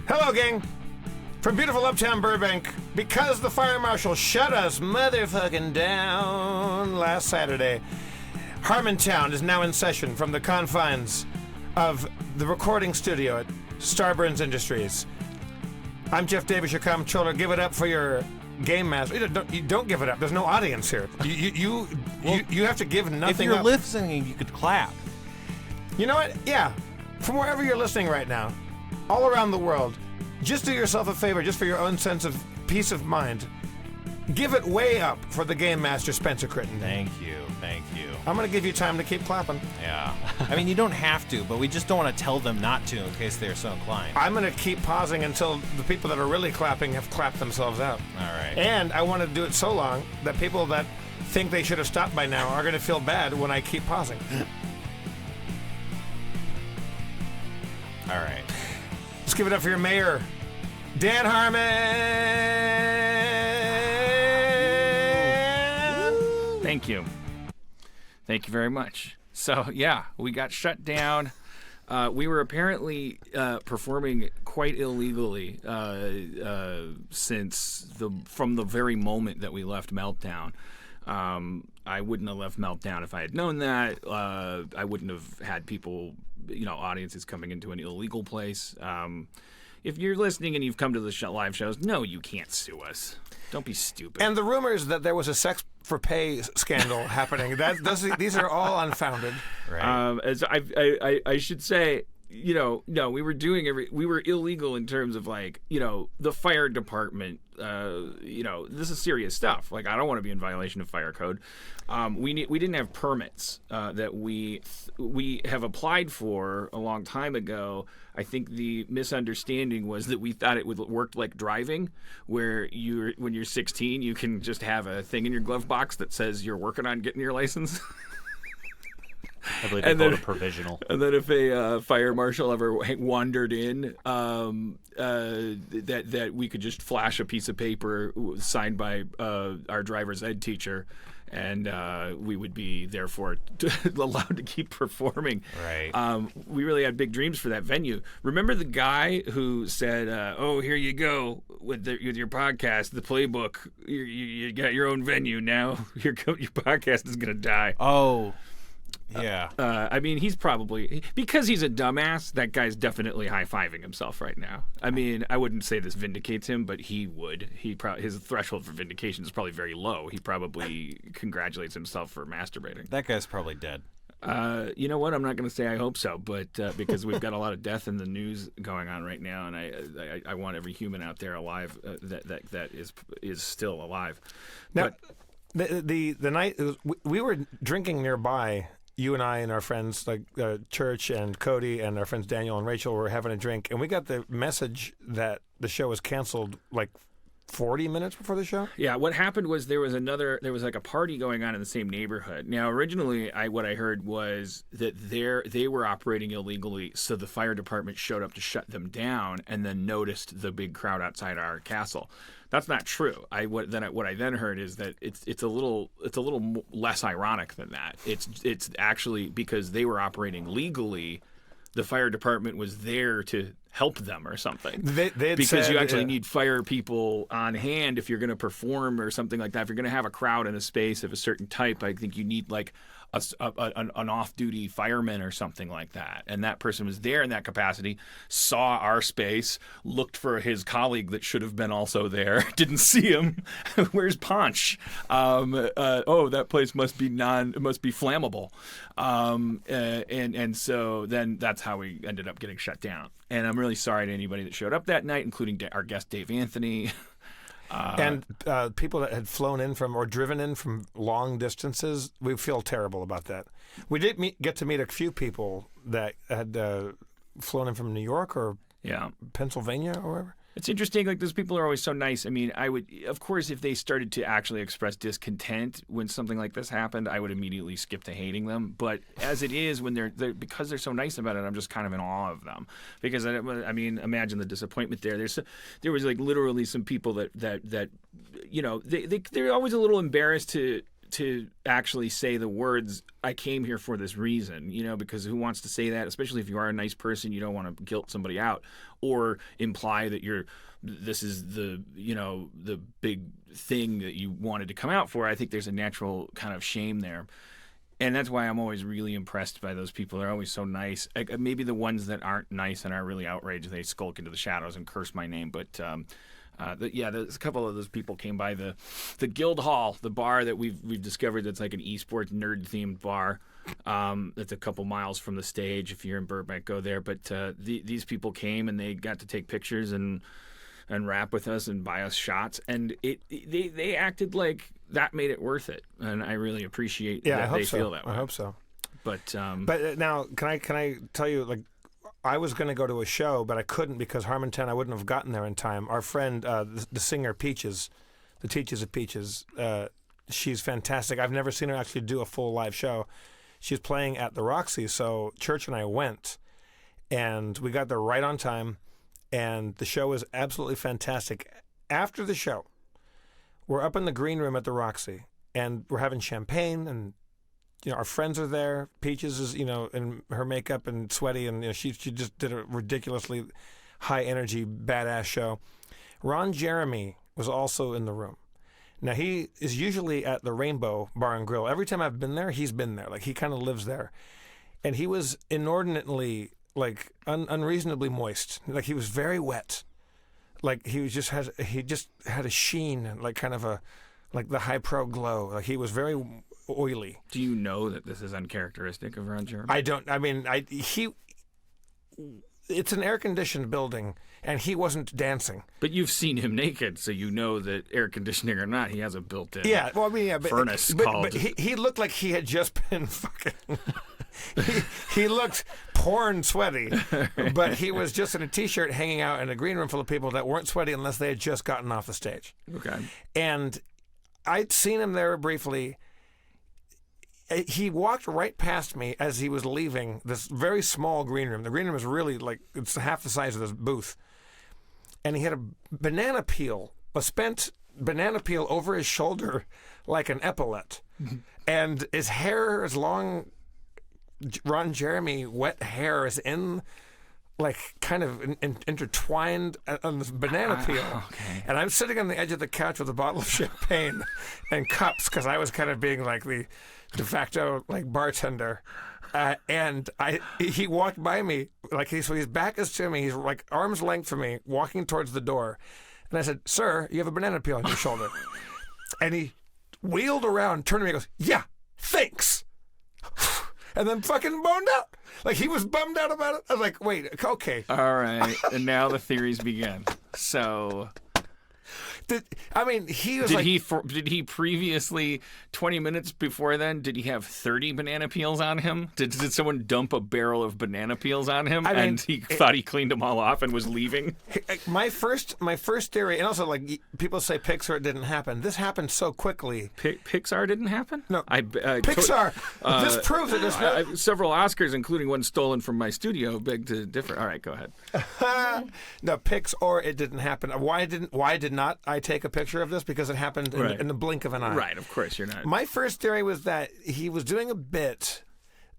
Hello, gang. From beautiful uptown Burbank, because the fire marshal shut us motherfucking down last Saturday, Harmontown is now in session from the confines of the recording studio at Starburns Industries. I'm Jeff Davis, your comptroller. Give it up for your game master. You don't give it up. There's no audience here. You have to give nothing up. If you're listening, you could clap. You know what? Yeah. From wherever you're listening right now, all around the world, just do yourself a favor, just for your own sense of peace of mind. Give it way up for the game master, Spencer Crittenden. Thank you. I'm going to give you time to keep clapping. Yeah. I mean, you don't have to, but we just don't want to tell them not to in case they're so inclined. I'm going to keep pausing until the people that are really clapping have clapped themselves out. All right. And I want to do it so long that people that think they should have stopped by now are going to feel bad when I keep pausing. All right. Let's give it up for your mayor, Dan Harmon. Thank you. Thank you very much. So, yeah, we got shut down. We were apparently performing quite illegally from the very moment that we left Meltdown. I wouldn't have left Meltdown if I had known that. I wouldn't have had people, audiences coming into an illegal place. If you're listening and you've come to the live shows, no, you can't sue us. Don't be stupid. And the rumors that there was a sex for pay scandal happening, these are all unfounded. Right. As I should say, no, we were illegal in terms of the fire department. This is serious stuff. I don't want to be in violation of fire code. We didn't have permits that we have applied for a long time ago. I think the misunderstanding was that we thought it would work like driving, where when you're 16, you can just have a thing in your glove box that says you're working on getting your license. I believe they call it a provisional. And then if a fire marshal ever wandered in, that we could just flash a piece of paper signed by our driver's ed teacher, and we would be therefore allowed to keep performing. Right. We really had big dreams for that venue. Remember the guy who said, "Oh, here you go with your podcast, the playbook. You got your own venue now. Your podcast is gonna die." Oh. Yeah. I mean, he's probably, because he's a dumbass, that guy's definitely high-fiving himself right now. I mean, I wouldn't say this vindicates him, but he would. His threshold for vindication is probably very low. He probably congratulates himself for masturbating. That guy's probably dead. You know what? I'm not going to say I hope so, but because we've got a lot of death in the news going on right now, and I want every human out there alive that is still alive. Now, the night we were drinking nearby. You and I and our friends like Church and Cody and our friends Daniel and Rachel were having a drink, and we got the message that the show was canceled 40 minutes before the show? Yeah, what happened was there was a party going on in the same neighborhood. Now, originally, what I heard was that they were operating illegally, so the fire department showed up to shut them down and then noticed the big crowd outside our castle. That's not true. What I then heard is that it's a little less ironic than that. It's actually because they were operating legally, the fire department was there to help them or something. Because you actually need fire people on hand if you're going to perform or something like that. If you're going to have a crowd in a space of a certain type, I think you need an off-duty fireman or something like that. And that person was there in that capacity, saw our space, looked for his colleague that should have been also there, didn't see him. Where's Ponch? That place must be flammable. And so then that's how we ended up getting shut down. And I'm really sorry to anybody that showed up that night, including our guest Dave Anthony. And people that had flown in from or driven in from long distances, we feel terrible about that. We did get to meet a few people that had flown in from New York or Pennsylvania or wherever. It's interesting. Those people are always so nice. I mean, I would, of course, if they started to actually express discontent when something like this happened, I would immediately skip to hating them. But as it is, when they're because they're so nice about it, I'm just kind of in awe of them. Because I mean, imagine the disappointment there. There was literally some people that they're always a little embarrassed to to actually say the words, I came here for this reason, because who wants to say that, especially if you are a nice person, you don't want to guilt somebody out or imply that this is the big thing that you wanted to come out for. I think there's a natural kind of shame there. And that's why I'm always really impressed by those people. They're always so nice. Maybe the ones that aren't nice and are really outraged, they skulk into the shadows and curse my name. But there's a couple of those people came by the Guild Hall, the bar that we've discovered that's like an esports nerd themed bar. That's a couple miles from the stage. If you're in Burbank, go there. But these people came and they got to take pictures and rap with us and buy us shots, and they acted like that made it worth it, and I really appreciate that they feel that way. I hope so. But now, can I tell you, like, I was going to go to a show, but I couldn't because Harmontown, I wouldn't have gotten there in time. Our friend, the singer Peaches, the Teachers of Peaches, she's fantastic. I've never seen her actually do a full live show. She's playing at the Roxy, so Church and I went, and we got there right on time. And the show was absolutely fantastic. After the show, we're up in the green room at the Roxy, and we're having champagne, and our friends are there. Peaches is in her makeup and sweaty, and she just did a ridiculously high energy badass show. Ron Jeremy was also in the room. Now he is usually at the Rainbow Bar and Grill. Every time I've been there, he's been there. Like he kind of lives there, and he was inordinately. Like unreasonably moist. Like he was very wet. Like he just had a sheen, like kind of like the high pro glow. Like he was very oily. Do you know that this is uncharacteristic of Ron Jeremy? I don't. I mean, it's an air conditioned building, and he wasn't dancing. But you've seen him naked, so you know that air conditioning or not, he has a built-in furnace called. But he looked like he had just been fucking. He looked porn sweaty, but he was just in a t-shirt hanging out in a green room full of people that weren't sweaty unless they had just gotten off the stage. Okay. And I'd seen him there briefly. He walked right past me as he was leaving this very small green room. The green room is really it's half the size of this booth. And he had a banana peel, a spent banana peel over his shoulder like an epaulette. And his hair is long. Ron Jeremy wet hair is in kind of intertwined on this banana peel. Okay. And I'm sitting on the edge of the couch with a bottle of champagne and cups because I was kind of being like the de facto bartender. And he walked by me so his back is to me. He's like arm's length from me, walking towards the door. And I said, "Sir, you have a banana peel on your shoulder." And he wheeled around, turned to me, and goes, "Yeah, thanks." And then fucking boned out. Like he was bummed out about it. I was like, wait, okay. All right. And now the theories begin. So he was did he previously 20 minutes before then did he have 30 banana peels on him? Did someone dump a barrel of banana peels on him and he thought he cleaned them all off and was leaving? My first theory, and also people say Pixar didn't happen. This happened so quickly. Pixar didn't happen? No, Pixar. This proves it. Several Oscars, including one stolen from my studio, beg to differ. All right, go ahead. No, Pixar. It didn't happen. Why did not I take a picture of this? Because it happened in the blink of an eye. Right, of course you're not. My first theory was that he was doing a bit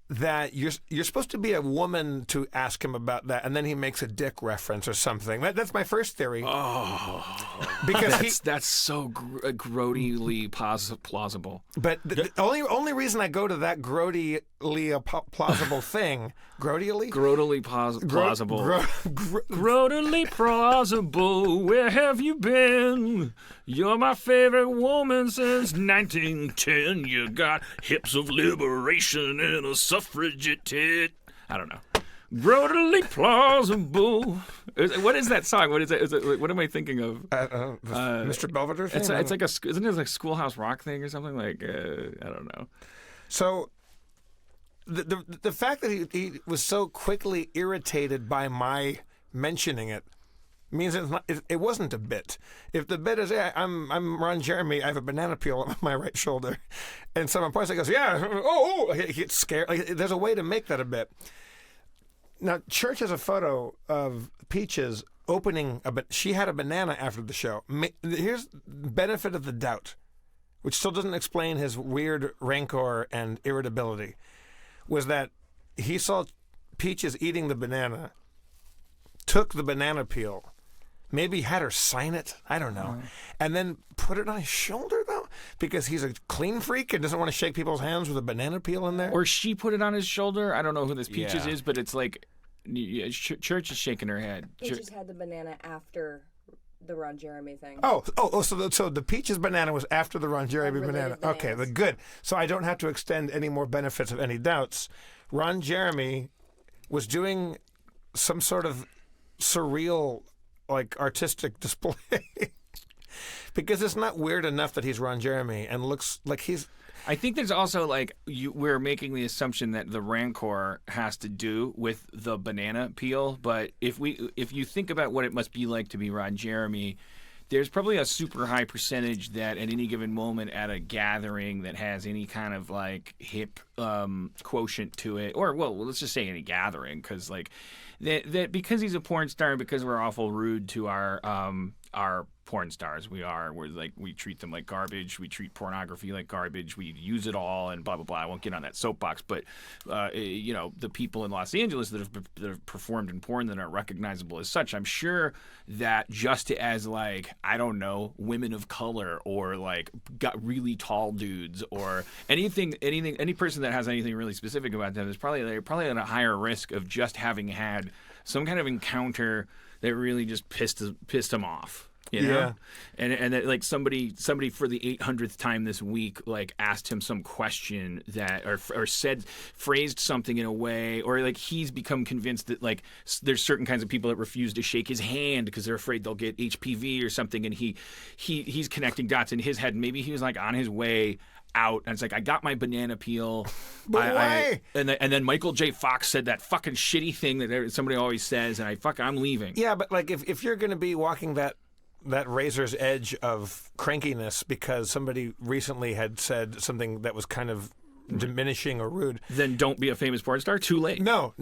that you're supposed to be a woman to ask him about that, and then he makes a dick reference or something. That's my first theory. Oh, because that's so grodily plausible. But the only reason I go to that Grodily plausible thing, Grodily plausible. Grodily plausible, where have you been? You're my favorite woman since 1910. You got hips of liberation and a suffragette tit. I don't know. Grodily plausible. What is that song? What is it? What am I thinking of? Mr. Belvedere thing? It's like isn't it like a Schoolhouse Rock thing or something? I don't know. So the fact that he was so quickly irritated by my mentioning it means it wasn't a bit. If the bit is, yeah, I'm Ron Jeremy, I have a banana peel on my right shoulder, and someone points and goes, yeah, he gets scared. There's a way to make that a bit. Now, Church has a photo of Peaches opening she had a banana after the show. Here's benefit of the doubt. which still doesn't explain his weird rancor and irritability, was that he saw Peaches eating the banana, took the banana peel, maybe had her sign it, I don't know, and then put it on his shoulder, though, because he's a clean freak and doesn't want to shake people's hands with a banana peel in there. Or she put it on his shoulder. I don't know who this Peaches Yeah. is, but it's like Church is shaking her head. Peaches had the banana after the Ron Jeremy thing. So the Peaches banana was after the Ron Jeremy banana. Unrelated Okay, bananas. good. So I don't have to extend any more benefits of any doubts. Ron Jeremy was doing some sort of surreal, like, artistic display. Because it's not weird enough that he's Ron Jeremy and looks like he's... I think there's also like we're making the assumption that the rancor has to do with the banana peel, but if you think about what it must be like to be Ron Jeremy, there's probably a super high percentage that at any given moment at a gathering that has any kind of like hip quotient to it, or well, let's just say any gathering, because like that because he's a porn star and because we're awful rude to our porn stars, we treat them like garbage, we treat pornography like garbage, we use it all and blah blah blah. I won't get on that soapbox, but the people in Los Angeles that have performed in porn that are recognizable as such, I'm sure that just as like, I don't know, women of color or like got really tall dudes or any person that has anything really specific about them is they're probably at a higher risk of just having had some kind of encounter that really just pissed them off. You know? Yeah. And that, like, somebody for the 800th time this week, like, asked him some question that, or phrased something in a way, or like he's become convinced that like there's certain kinds of people that refuse to shake his hand because they're afraid they'll get HPV or something, and he's connecting dots in his head. And maybe he was like on his way out, and it's like, I got my banana peel. But why? And then Michael J. Fox said that fucking shitty thing that somebody always says, and I'm leaving. Yeah, but like if you're going to be walking that razor's edge of crankiness because somebody recently had said something that was kind of diminishing or rude, then don't be a famous porn star. Too late. No.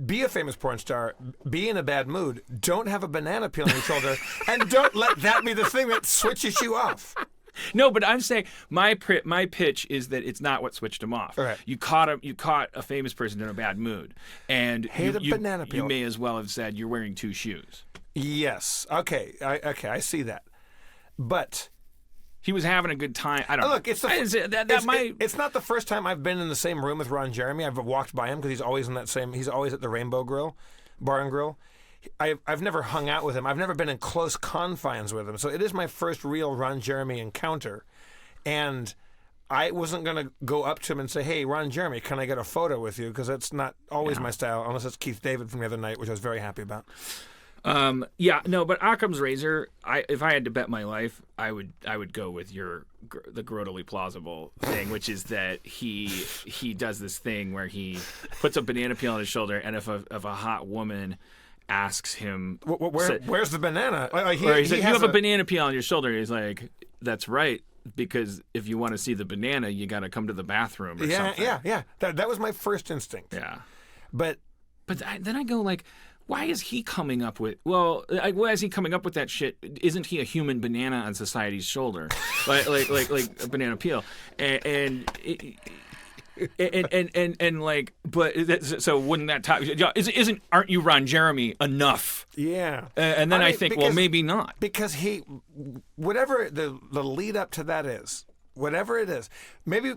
Be a famous porn star. Be in a bad mood. Don't have a banana peel on your shoulder, and don't let that be the thing that switches you off. No, but I'm saying my pitch is that it's not what switched him off. Right. You caught a famous person in a bad mood, and banana peel. You may as well have said you're wearing two shoes. Yes. Okay. I see that. But he was having a good time. I don't know. Look, it's not the first time I've been in the same room with Ron Jeremy. I've walked by him because he's always at the Rainbow Grill, Bar and Grill. I've never hung out with him. I've never been in close confines with him. So it is my first real Ron Jeremy encounter. And I wasn't going to go up to him and say, hey, Ron Jeremy, can I get a photo with you? Because that's not always my style, unless it's Keith David from the other night, which I was very happy about. But Occam's razor, if I had to bet my life, I would go with the Grodily Plausible thing, which is that he does this thing where he puts a banana peel on his shoulder, and if a hot woman asks him, where's the banana? He said, you have a banana peel on your shoulder. He's like, that's right, because if you want to see the banana, you got to come to the bathroom or something. Yeah. That was my first instinct. Yeah. But then I go like, why is he coming up with? Why is he coming up with that shit? Isn't he a human banana on society's shoulder, like a banana peel? So wouldn't that aren't you Ron Jeremy enough? Yeah. And then I think, well, maybe not, because whatever the lead up to that is. Whatever it is, maybe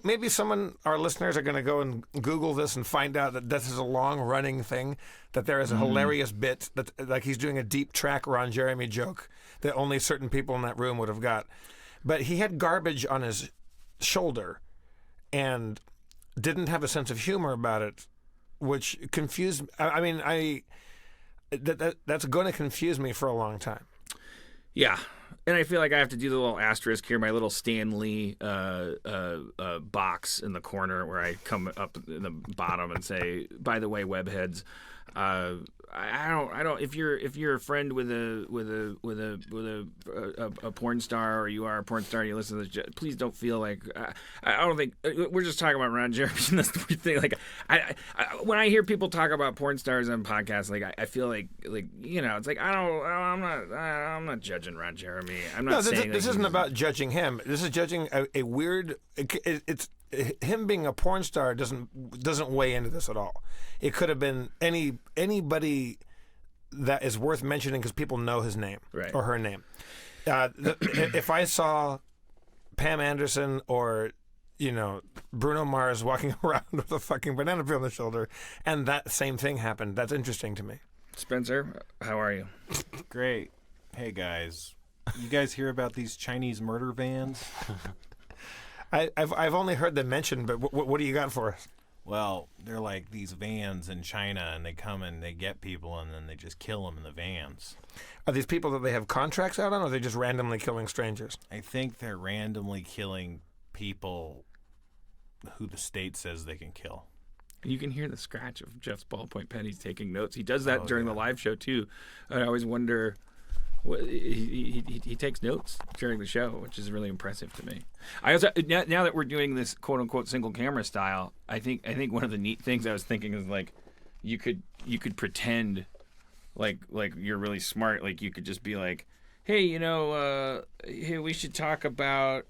our listeners are going to go and Google this and find out that this is a long-running thing, that there is a hilarious bit, that like he's doing a deep track Ron Jeremy joke that only certain people in that room would have got. But he had garbage on his shoulder and didn't have a sense of humor about it, which confused. That's going to confuse me for a long time. Yeah. And I feel like I have to do the little asterisk here, my little Stan Lee box in the corner where I come up in the bottom and say, by the way, webheads, I don't. If you're a friend with a porn star, or you are a porn star, and you listen to this, please don't feel like I don't think we're just talking about Ron Jeremy. And that's the weird thing. Like I when I hear people talk about porn stars on podcasts, like I feel like it's like I'm not judging Ron Jeremy. I'm not saying this isn't about judging him. This is judging a weird. It's him being a porn star doesn't weigh into this at all. It could have been anybody that is worth mentioning because people know his name or her name. If I saw Pam Anderson or Bruno Mars walking around with a fucking banana peel on the shoulder, and that same thing happened, that's interesting to me. Spencer, how are you? Great. Hey guys, you guys hear about these Chinese murder vans? I've only heard them mentioned, but what do you got for us? Well, they're like these vans in China, and they come and they get people, and then they just kill them in the vans. Are these people that they have contracts out on, or are they just randomly killing strangers? I think they're randomly killing people who the state says they can kill. You can hear the scratch of Jeff's ballpoint pen. He's taking notes. He does that during the live show, too. I always wonder... He takes notes during the show, which is really impressive to me. I also now that we're doing this quote unquote single camera style, I think one of the neat things I was thinking is like you could pretend like you're really smart. Like you could just be like, hey, hey, we should talk about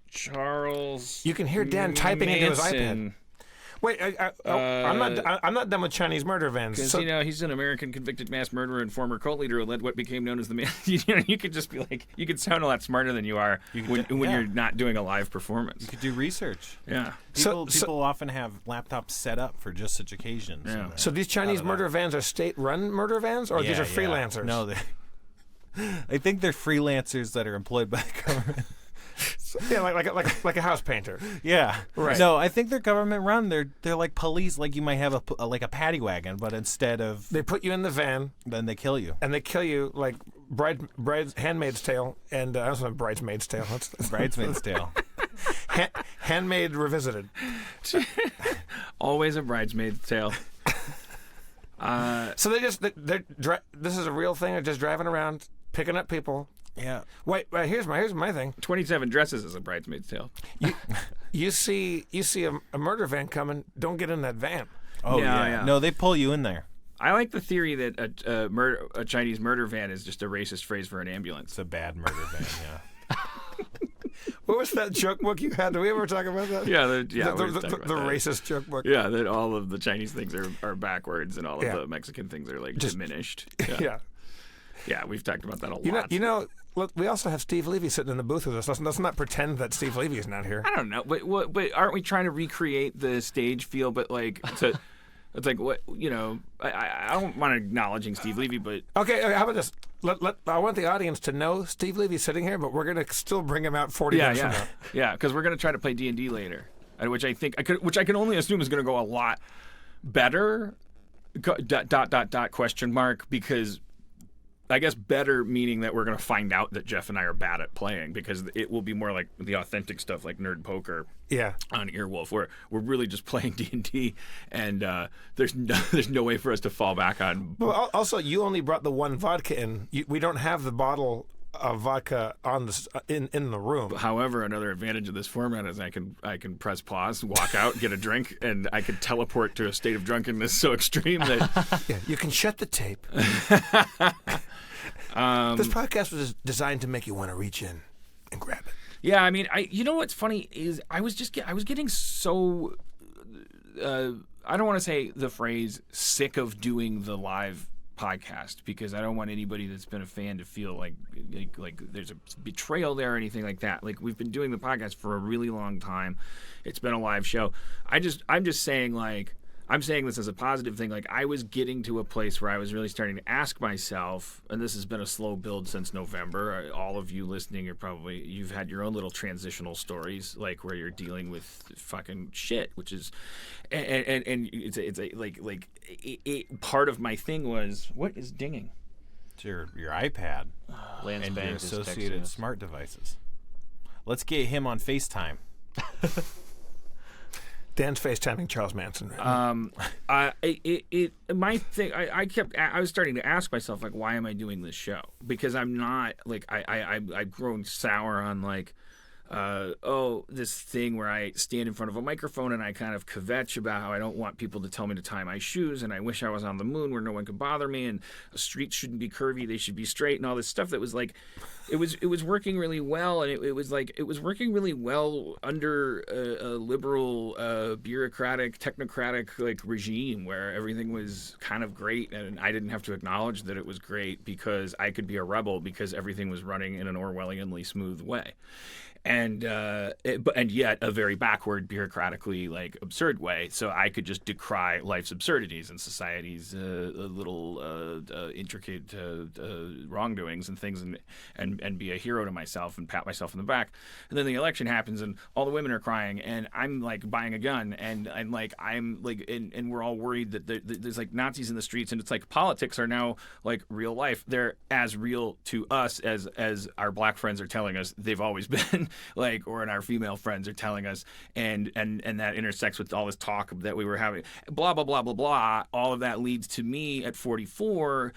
Charles. You can hear Dan typing into his iPad. Wait, I'm not done with Chinese murder vans. Because he's an American convicted mass murderer and former cult leader who led what became known as the man. You could just be like, you could sound a lot smarter than you are when you're not doing a live performance. You could do research. Yeah. People often have laptops set up for just such occasions. Yeah. So these Chinese murder vans are state-run murder vans, or these are freelancers? No, I think they're freelancers that are employed by the government. Yeah, like a house painter. Yeah, right. No, I think they're government run. They're like police. Like you might have a paddy wagon, but instead of they put you in the van, then they kill you. And they kill you like Bride's Handmaid's Tale, and I also have Bridesmaid's Tale. Bridesmaid's Tale. Handmaid Revisited. Always a Bridesmaid's Tale. So this is a real thing. They're just driving around picking up people. Yeah. Wait. Here's my thing. 27 dresses as a Bridesmaid's Tale. You see a murder van coming. Don't get in that van. Oh yeah. No, they pull you in there. I like the theory that a Chinese murder van is just a racist phrase for an ambulance. It's a bad murder van. Yeah. What was that joke book you had? Did we ever talk about that? Yeah, the racist joke book. Yeah, that all of the Chinese things are backwards and all of the Mexican things are like just diminished. Yeah. Yeah, we've talked about that a lot. Look, we also have Steve Levy sitting in the booth with us. Let's not pretend that Steve Levy is not here. I don't know, but aren't we trying to recreate the stage feel? But like, it's like what I don't mind acknowledging Steve Levy, but okay. How about this? I want the audience to know Steve Levy's sitting here, but we're gonna still bring him out 40 minutes from now. Yeah, because we're gonna try to play D&D later, which I can only assume is gonna go a lot better. ... Because. I guess better meaning that we're going to find out that Jeff and I are bad at playing, because it will be more like the authentic stuff like Nerd Poker on Earwolf, where we're really just playing D&D and there's no way for us to fall back on. Well, also, you only brought the one vodka in. We don't have the bottle of vodka on in the room. However, another advantage of this format is I can press pause, walk out, get a drink, and I can teleport to a state of drunkenness so extreme that you can shut the tape. This podcast was designed to make you want to reach in and grab it. Yeah, I mean, you know what's funny is I was getting so I don't want to say the phrase sick of doing the live podcast, because I don't want anybody that's been a fan to feel like there's a betrayal there or anything like that. Like, we've been doing the podcast for a really long time. It's been a live show. I'm just saying, like, I'm saying this as a positive thing. Like, I was getting to a place where I was really starting to ask myself, and this has been a slow build since November. All of you listening you've had your own little transitional stories, like where you're dealing with fucking shit, which is, and it's part of my thing was, what is dinging? It's your iPad Lance and Bank your is associated texting us. smart devices. Let's get him on FaceTime. Dan's FaceTiming Charles Manson. Right I was starting to ask myself, like, why am I doing this show? Because I'm not, like, I've grown sour on, like, this thing where I stand in front of a microphone and I kind of kvetch about how I don't want people to tell me to tie my shoes, and I wish I was on the moon where no one could bother me, and streets shouldn't be curvy, they should be straight, and all this stuff that was like, it was working really well, and it was working really well under a liberal, bureaucratic, technocratic like regime where everything was kind of great, and I didn't have to acknowledge that it was great because I could be a rebel because everything was running in an Orwellianly smooth way. And yet a very backward, bureaucratically like absurd way. So I could just decry life's absurdities and society's little intricate wrongdoings and things, and be a hero to myself and pat myself in the back. And then the election happens, and all the women are crying, and I'm like buying a gun, and we're all worried that there's like Nazis in the streets, and it's like politics are now like real life. They're as real to us as our black friends are telling us they've always been. Like, or our female friends are telling us, and that intersects with all this talk that we were having, blah blah blah blah blah. All of that leads to me at 44,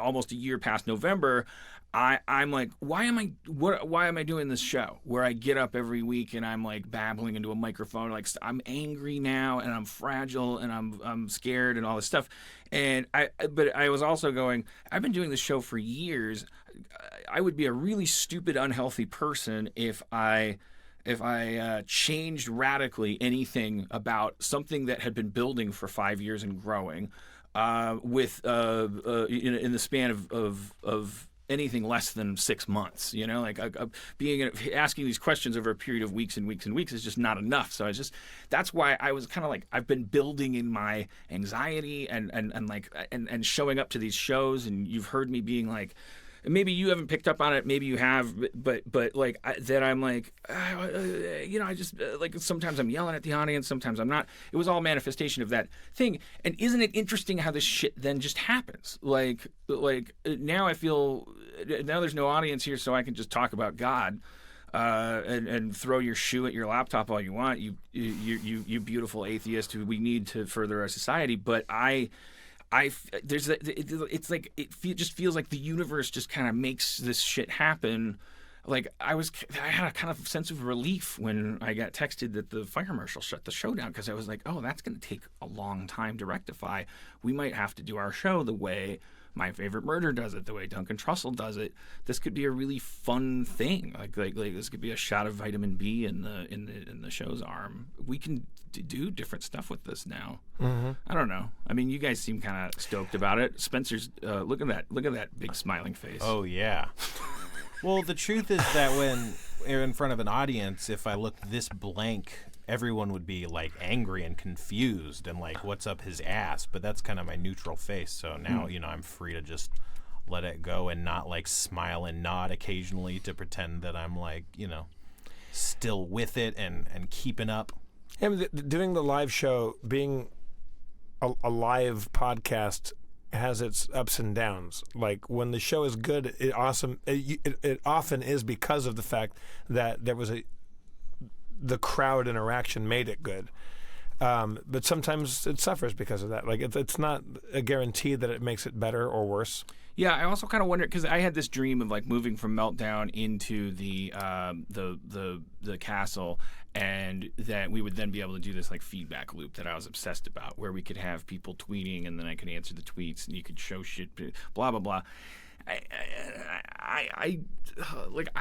almost a year past November. I'm like, why am I doing this show where I get up every week and I'm like babbling into a microphone, like I'm angry now and I'm fragile and I'm scared and all this stuff. But I was also going, I've been doing this show for years. I would be a really stupid, unhealthy person if I changed radically anything about something that had been building for 5 years and growing, in the span of anything less than 6 months. You know, like asking these questions over a period of weeks and weeks and weeks is just not enough. So that's why I was kind of like, I've been building in my anxiety and showing up to these shows, and you've heard me being like, maybe you haven't picked up on it, maybe you have, but like that I'm like, I just like sometimes I'm yelling at the audience, sometimes I'm not. It was all manifestation of that thing. And isn't it interesting how this shit then just happens? Like now I feel now there's no audience here, so I can just talk about God. And throw your shoe at your laptop all you want, you beautiful atheist who we need to further our society. But it just feels like the universe just kind of makes this shit happen. Like I had a kind of sense of relief when I got texted that the fire marshal shut the show down, because I was like, oh, that's going to take a long time to rectify. We might have to do our show the way My Favorite Murder does it, the way Duncan Trussell does it. This could be a really fun thing. Like this could be a shot of vitamin B in the show's arm. We can do different stuff with this now. Mm-hmm. I don't know. I mean, you guys seem kind of stoked about it. Spencer's look at that big smiling face. Oh yeah. Well, the truth is that when you're in front of an audience, if I looked this blank, everyone would be like angry and confused and like, what's up his ass? But that's kind of my neutral face. So now, I'm free to just let it go and not like smile and nod occasionally to pretend that I'm like, still with it and keeping up. Yeah, doing the live show, being a live podcast has its ups and downs. Like when the show is good, it often is because of the fact that there was the crowd interaction made it good. But sometimes it suffers because of that. Like it's not a guarantee that it makes it better or worse. Yeah, I also kind of wonder, because I had this dream of like moving from Meltdown into the castle, and that we would then be able to do this like feedback loop that I was obsessed about, where we could have people tweeting and then I could answer the tweets and you could show shit, blah blah blah. I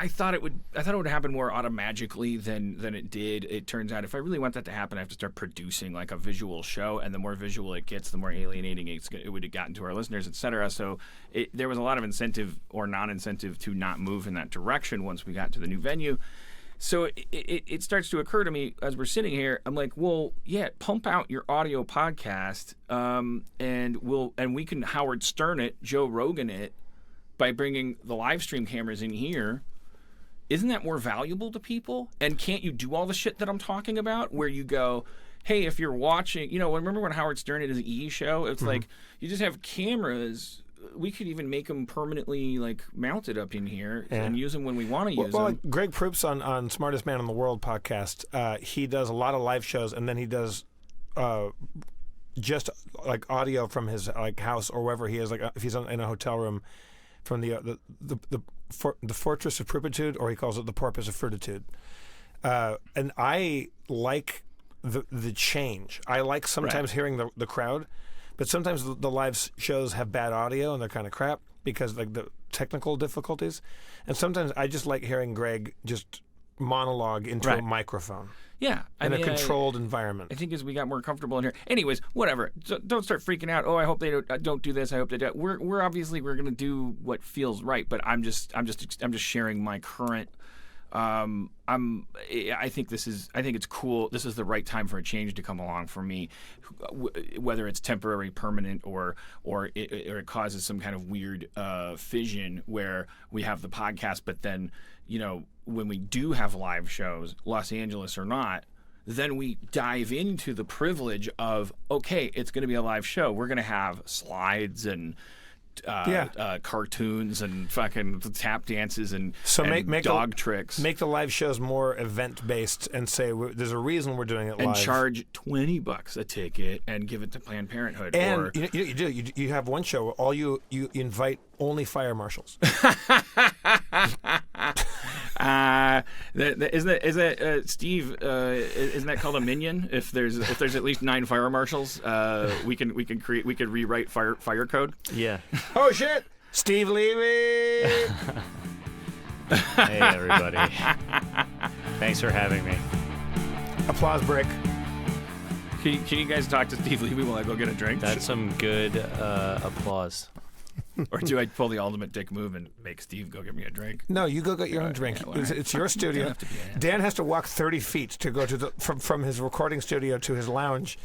thought it would happen more automagically than it did. It turns out if I really want that to happen, I have to start producing like a visual show, and the more visual it gets, the more alienating it would have gotten to our listeners, etc. So there was a lot of incentive or non-incentive to not move in that direction once we got to the new venue. So it starts to occur to me as we're sitting here. I'm like, well, yeah, pump out your audio podcast, and we can Howard Stern it, Joe Rogan it, by bringing the live stream cameras in here. Isn't that more valuable to people? And can't you do all the shit that I'm talking about, where you go, hey, if you're watching, remember when Howard Stern did his E! show? It's like you just have cameras we could even make them permanently like mounted up in here and use them when we want to use Well, them. like Greg Proops on Smartest Man in the World podcast, he does a lot of live shows, and then he does just like audio from his like house or wherever he is. Like if he's in a hotel room, from the Fortress of Prupitude, or he calls it the Porpoise of Fruititude. And I like the change. I like sometimes hearing the crowd, but sometimes the live shows have bad audio and they're kind of crap because like the technical difficulties. And sometimes I just like hearing Greg just monologue into a microphone. Yeah, in a controlled environment. I think as we got more comfortable in here. Anyways, whatever. Don't start freaking out. Oh, I hope they don't do this. I hope they do. We're obviously going to do what feels right. But I'm just sharing my current. I think it's cool. This is the right time for a change to come along for me, whether it's temporary, permanent, or it causes some kind of weird fission where we have the podcast, but then when we do have live shows, Los Angeles or not, then we dive into the privilege of, okay, it's going to be a live show. We're going to have slides and cartoons and fucking tap dances and make dog tricks. Make the live shows more event-based and say there's a reason we're doing it live. And charge $20 a ticket and give it to Planned Parenthood. And you have one show where you invite only fire marshals. Isn't that Steve? Isn't that called a minion? If there's at least 9 fire marshals, we can rewrite fire code. Yeah. Oh shit! Steve Levy. Hey everybody. Thanks for having me. Applause break. Can you guys talk to Steve Levy while I go get a drink? That's some good applause. Or do I pull the ultimate dick move and make Steve go get me a drink? No, you go get your own drink. It's your studio. Dan has to walk 30 feet to go to from his recording studio to his lounge,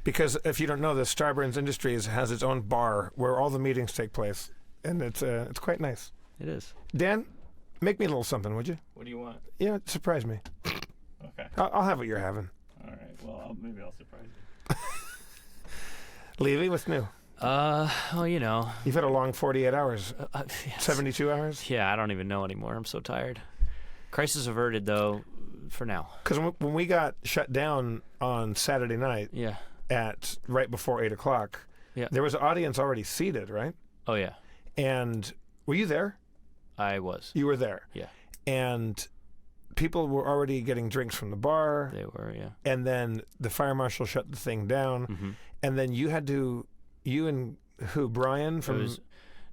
because if you don't know this, Starburns Industries has its own bar where all the meetings take place, and it's quite nice. It is. Dan, make me a little something, would you? What do you want? Yeah, surprise me. Okay. I'll have what you're having. All right. Well, maybe I'll surprise you. Levy, what's new? Well, You've had a long 48 hours. Yes. 72 hours? Yeah, I don't even know anymore. I'm so tired. Crisis averted, though, for now. Because when we got shut down on Saturday night at right before 8 o'clock, there was an audience already seated, right? Oh, yeah. And were you there? I was. You were there? Yeah. And people were already getting drinks from the bar. They were, yeah. And then the fire marshal shut the thing down. Mm-hmm. And then you and who, Bryan from... It was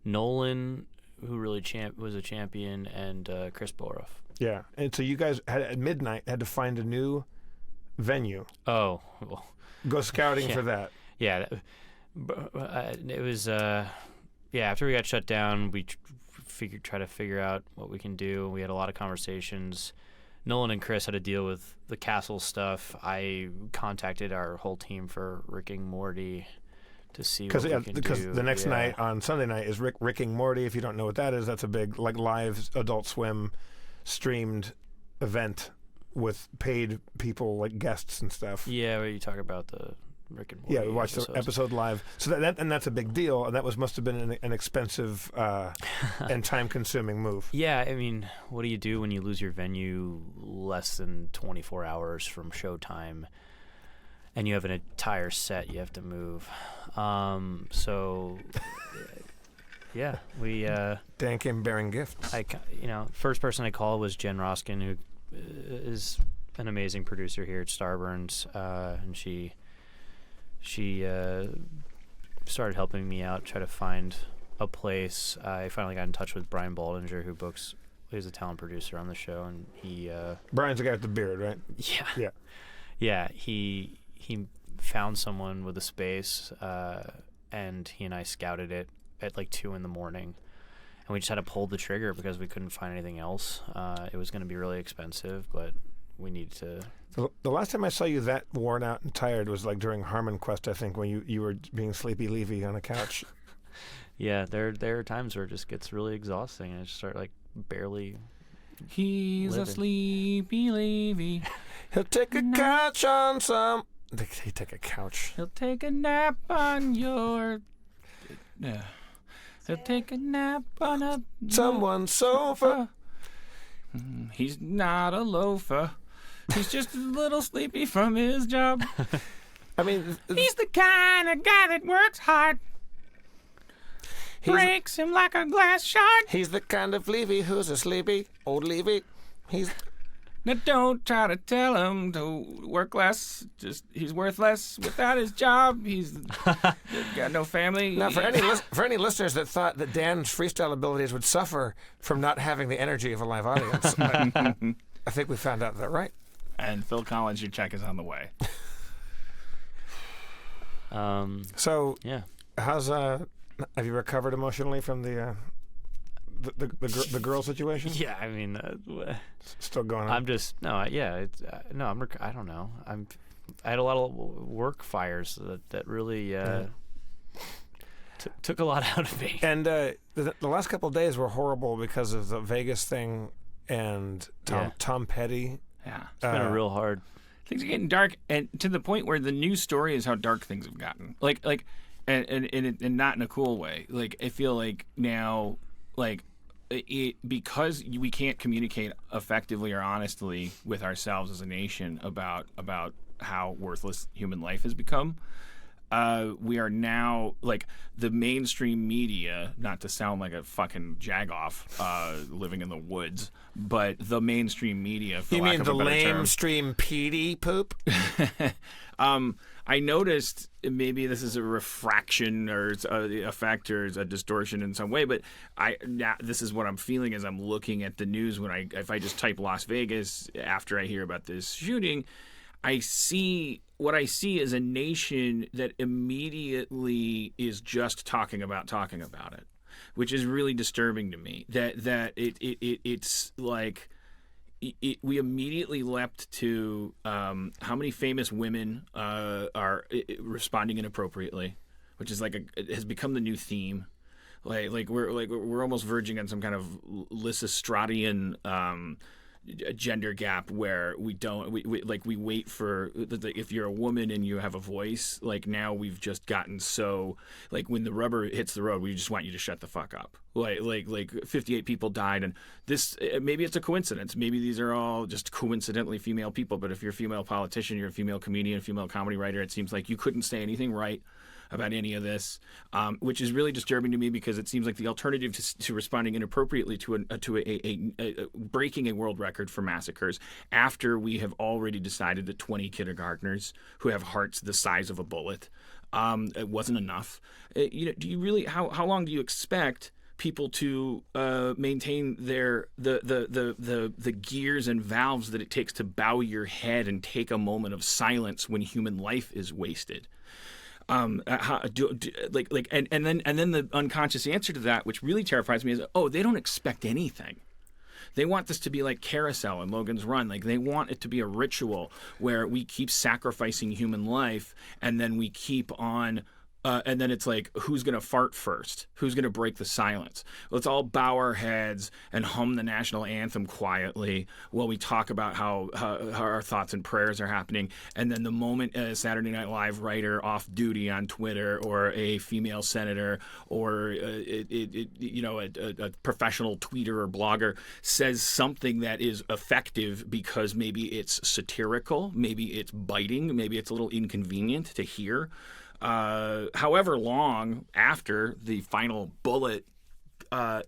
Nolan, who really was a champion, and Kris Boruff. Yeah. And so you guys at midnight had to find a new venue. Oh. Well, go scouting for that. Yeah. It was... after we got shut down, we try to figure out what we can do. We had a lot of conversations. Nolan and Kris had to deal with the castle stuff. I contacted our whole team for Rick Morty to see what we can do. Because the next night on Sunday night is Rick and Morty. If you don't know what that is, that's a big live Adult Swim streamed event with paid people like guests and stuff. Yeah, where you talk about the Rick and Morty. Yeah, we watched the episode live. So that's a big deal, and that must have been an expensive and time-consuming move. Yeah, I mean, what do you do when you lose your venue less than 24 hours from showtime, and you have an entire set you have to move? We Dan came bearing gifts. First person I called was Jen Roskin, who is an amazing producer here at Starburns, and she started helping me out, try to find a place. I finally got in touch with Bryan Baldinger, who he's a talent producer on the show, and he... Brian's the guy with the beard, right? Yeah. Yeah, he found someone with a space, and he and I scouted it at 2 a.m, and we just had to pull the trigger because we couldn't find anything else. It was going to be really expensive, but we needed to... The last time I saw you that worn out and tired was during Harmon Quest, I think, when you were being Sleepy Levy on a couch. Yeah, there are times where it just gets really exhausting, and I just start barely... He's living. A Sleepy Levy. He'll take a couch on some... He'll take a couch. He'll take a nap on your... He'll take a nap on a Someone's sofa. He's not a loafer. He's just a little sleepy from his job. I mean, He's the kind of guy that works hard. Breaks him like a glass shard. he's the kind of Levy who's a sleepy old Levy. Now don't try to tell him to work less. Just he's worth less without his job. He's got no family. Now, for any listeners that thought that Dan's freestyle abilities would suffer from not having the energy of a live audience, I think we found out that right. And Phil Collins, your check is on the way. So, Yeah. how's have you recovered emotionally from the girl situation? Yeah, I mean, Still going on. I'm just It's no, I don't know. I had a lot of work fires that really took a lot out of me. And the last couple of days were horrible because of the Vegas thing and Tom Petty. Yeah. It's been a real hard. Things are getting dark, and to the point where the news story is how dark things have gotten. And not in a cool way. Like, I feel like now, like, because we can't communicate effectively or honestly with ourselves as a nation about how worthless human life has become. We are now, like, the mainstream media, not to sound like a fucking jagoff living in the woods, but the mainstream media, for You lack mean of the a better term. lamestream PD poop? I noticed, maybe this is a refraction or effect or a distortion in some way, but this is what I'm feeling as I'm looking at the news. If I just type Las Vegas after I hear about this shooting, what I see is a nation that immediately is just talking about it, which is really disturbing to me. It's like we immediately leapt to how many famous women are responding inappropriately, which is it has become the new theme. We're almost verging on some kind of Lysistratian gender gap where we wait for if you're a woman and you have a voice, like, now we've just gotten so, like, when the rubber hits the road, we just want you to shut the fuck up. Like 58 people died, and this, maybe it's a coincidence, maybe these are all just coincidentally female people, but if you're a female politician, you're a female comedian, female comedy writer, it seems like you couldn't say anything right about any of this, which is really disturbing to me, because it seems like the alternative to responding inappropriately to a breaking a world record for massacres, after we have already decided that 20 kindergartners who have hearts the size of a bullet, it wasn't enough. Do you really? How long do you expect people to maintain the gears and valves that it takes to bow your head and take a moment of silence when human life is wasted? And then the unconscious answer to that, which really terrifies me, is, they don't expect anything. They want this to be like Carousel and Logan's Run. Like, they want it to be a ritual where we keep sacrificing human life, and then we keep on. And then it's like, who's going to fart first? Who's going to break the silence? Let's all bow our heads and hum the national anthem quietly while we talk about how our thoughts and prayers are happening. And then the moment a Saturday Night Live writer off duty on Twitter, or a female senator, or a professional tweeter or blogger says something that is effective because maybe it's satirical, maybe it's biting, maybe it's a little inconvenient to hear, however long after the final bullet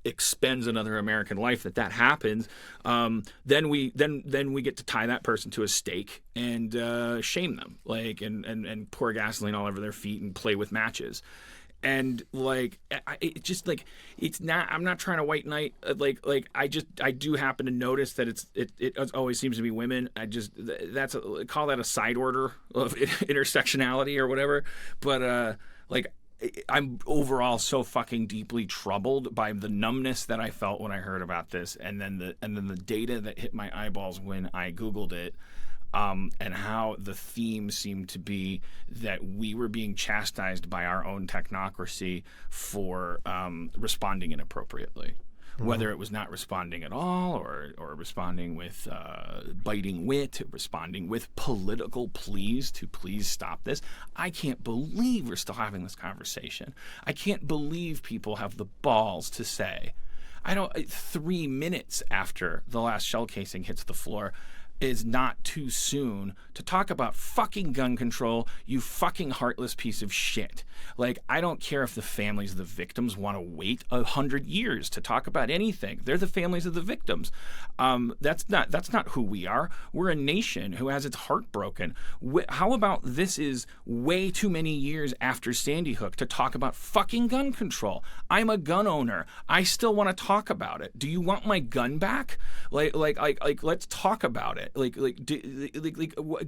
expends another American life that happens, then we get to tie that person to a stake and shame them, and pour gasoline all over their feet and play with matches. And it's not. I'm not trying to white knight. I do happen to notice that it always seems to be women. Call that a side order of intersectionality or whatever. But I'm overall so fucking deeply troubled by the numbness that I felt when I heard about this, and then the data that hit my eyeballs when I Googled it. And how the theme seemed to be that we were being chastised by our own technocracy for responding inappropriately. whether it was not responding at all or responding with biting wit, responding with political pleas to please stop this. I can't believe we're still having this conversation. I can't believe people have the balls to say, 3 minutes after the last shell casing hits the floor is not too soon to talk about fucking gun control, you fucking heartless piece of shit. Like, I don't care if the families of the victims want to wait 100 years to talk about anything. They're the families of the victims. That's not who we are. We're a nation who has its heart broken. How about this is way too many years after Sandy Hook to talk about fucking gun control? I'm a gun owner. I still want to talk about it. Do you want my gun back? Like, let's talk about it.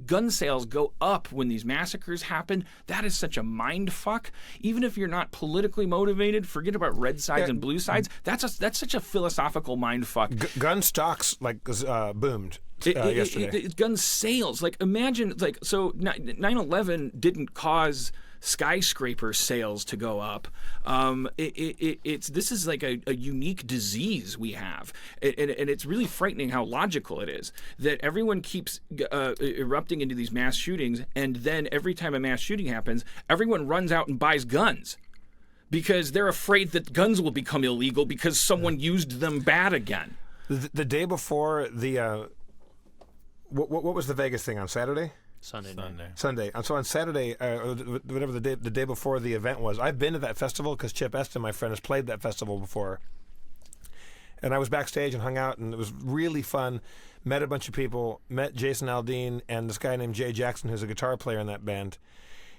Gun sales go up when these massacres happen. That is such a mind fuck. Even if you're not politically motivated, forget about red sides and blue sides. That's such a philosophical mind fuck. Gun stocks boomed yesterday. Gun sales, imagine, so 9/11 didn't cause skyscraper sales to go up. This is like a unique disease we have, and it's really frightening how logical it is that everyone keeps erupting into these mass shootings, and then every time a mass shooting happens, everyone runs out and buys guns because they're afraid that guns will become illegal because someone used them bad again. The day before the what was the Vegas thing on Saturday? Sunday. And so on Saturday, whatever the day before the event was, I've been to that festival because Chip Eston, my friend, has played that festival before. And I was backstage and hung out, and it was really fun. Met a bunch of people, met Jason Aldean and this guy named Jay Jackson, who's a guitar player in that band.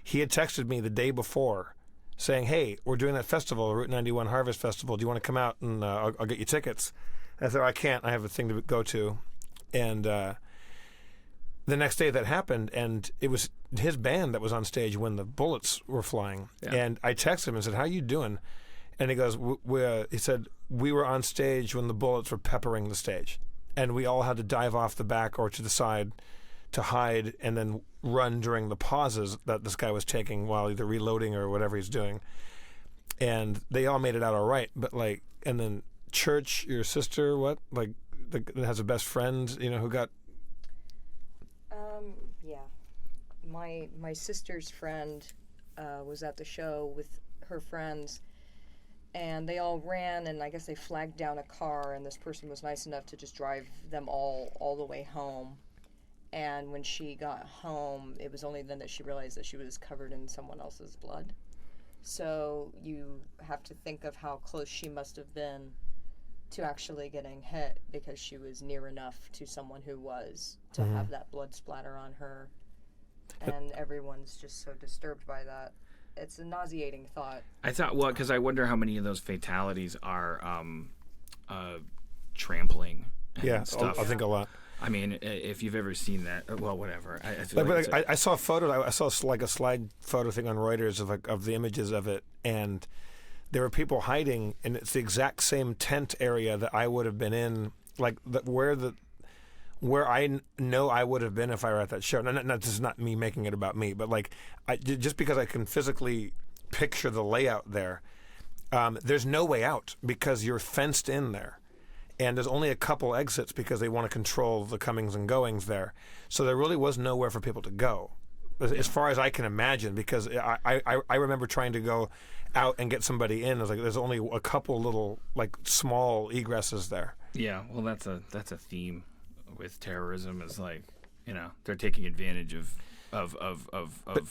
He had texted me the day before saying, hey, we're doing that festival, Route 91 Harvest Festival. Do you want to come out and I'll get you tickets? I said, I can't. I have a thing to go to. And the next day that happened, and it was his band that was on stage when the bullets were flying. Yeah. And I texted him and said, how you doing? And he goes, he said, we were on stage when the bullets were peppering the stage. And we all had to dive off the back or to the side to hide and then run during the pauses that this guy was taking while either reloading or whatever he's doing. And they all made it out all right. But and then Church, your sister, has a best friend, who got... Yeah. My sister's friend was at the show with her friends, and they all ran, and I guess they flagged down a car, and this person was nice enough to just drive them all the way home. And when she got home, it was only then that she realized that she was covered in someone else's blood. So you have to think of how close she must have been to actually getting hit, because she was near enough to someone who was to have that blood splatter on her, and everyone's just so disturbed by that. It's a nauseating thought. I thought, because I wonder how many of those fatalities are trampling and stuff. I think a lot. I mean, if you've ever seen that, well, whatever. I saw a photo. I saw a slide photo thing on Reuters of the images of it, and there were people hiding, and it's the exact same tent area that I would have been in, where I know I would have been if I were at that show. This is not me making it about me, but just because I can physically picture the layout there, there's no way out because you're fenced in there. And there's only a couple exits because they want to control the comings and goings there. So there really was nowhere for people to go, as far as I can imagine, because I remember trying to go out and get somebody in. I was like, there's only a couple little small egresses there. Yeah, well, that's a theme with terrorism. Is they're taking advantage of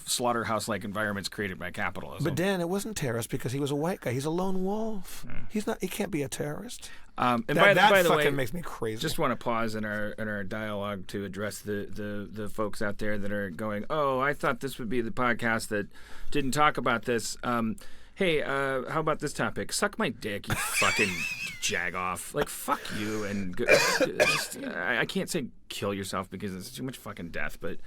slaughterhouse-like environments created by capitalism. But Dan, it wasn't terrorist because he was a white guy. He's a lone wolf. Yeah. He's not. He can't be a terrorist. And by the way, makes me crazy. Just want to pause in our dialogue to address the folks out there that are going, oh, I thought this would be the podcast that didn't talk about this. Hey, how about this topic? Suck my dick, you fucking jag off. Fuck you. And I can't say kill yourself because it's too much fucking death, but